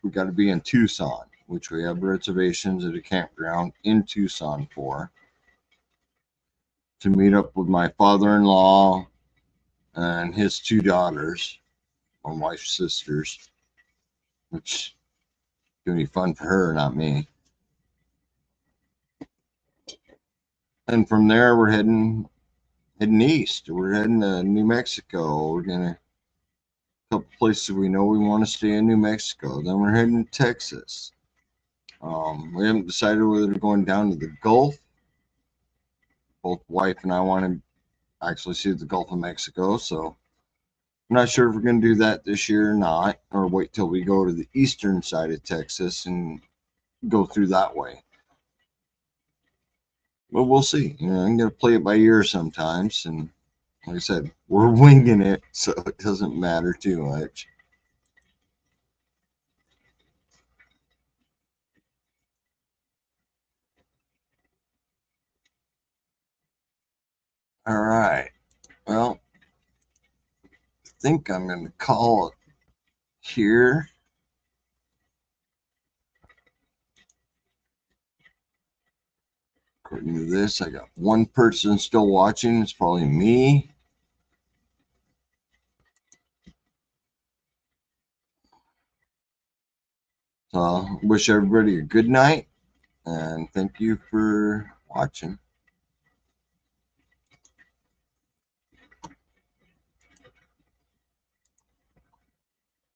we got to be in Tucson, which we have reservations at a campground in Tucson for, to meet up with my father-in-law and his 2 daughters, my wife's sisters, which is going to be fun for her, not me. And from there, we're heading east. We're heading to New Mexico. We're going to couple places we know we want to stay in New Mexico. Then we're heading to Texas. We haven't decided whether we're going down to the Gulf. Both wife and I want to actually see the Gulf of Mexico, so I'm not sure if we're going to do that this year or not, or wait till we go to the eastern side of Texas and go through that way. But we'll see. You know, I'm going to play it by ear sometimes, and like I said, we're winging it, so it doesn't matter too much. All right. Well, I think I'm going to call it here. According to this, I got one person still watching. It's probably me. So, wish everybody a good night, and thank you for watching.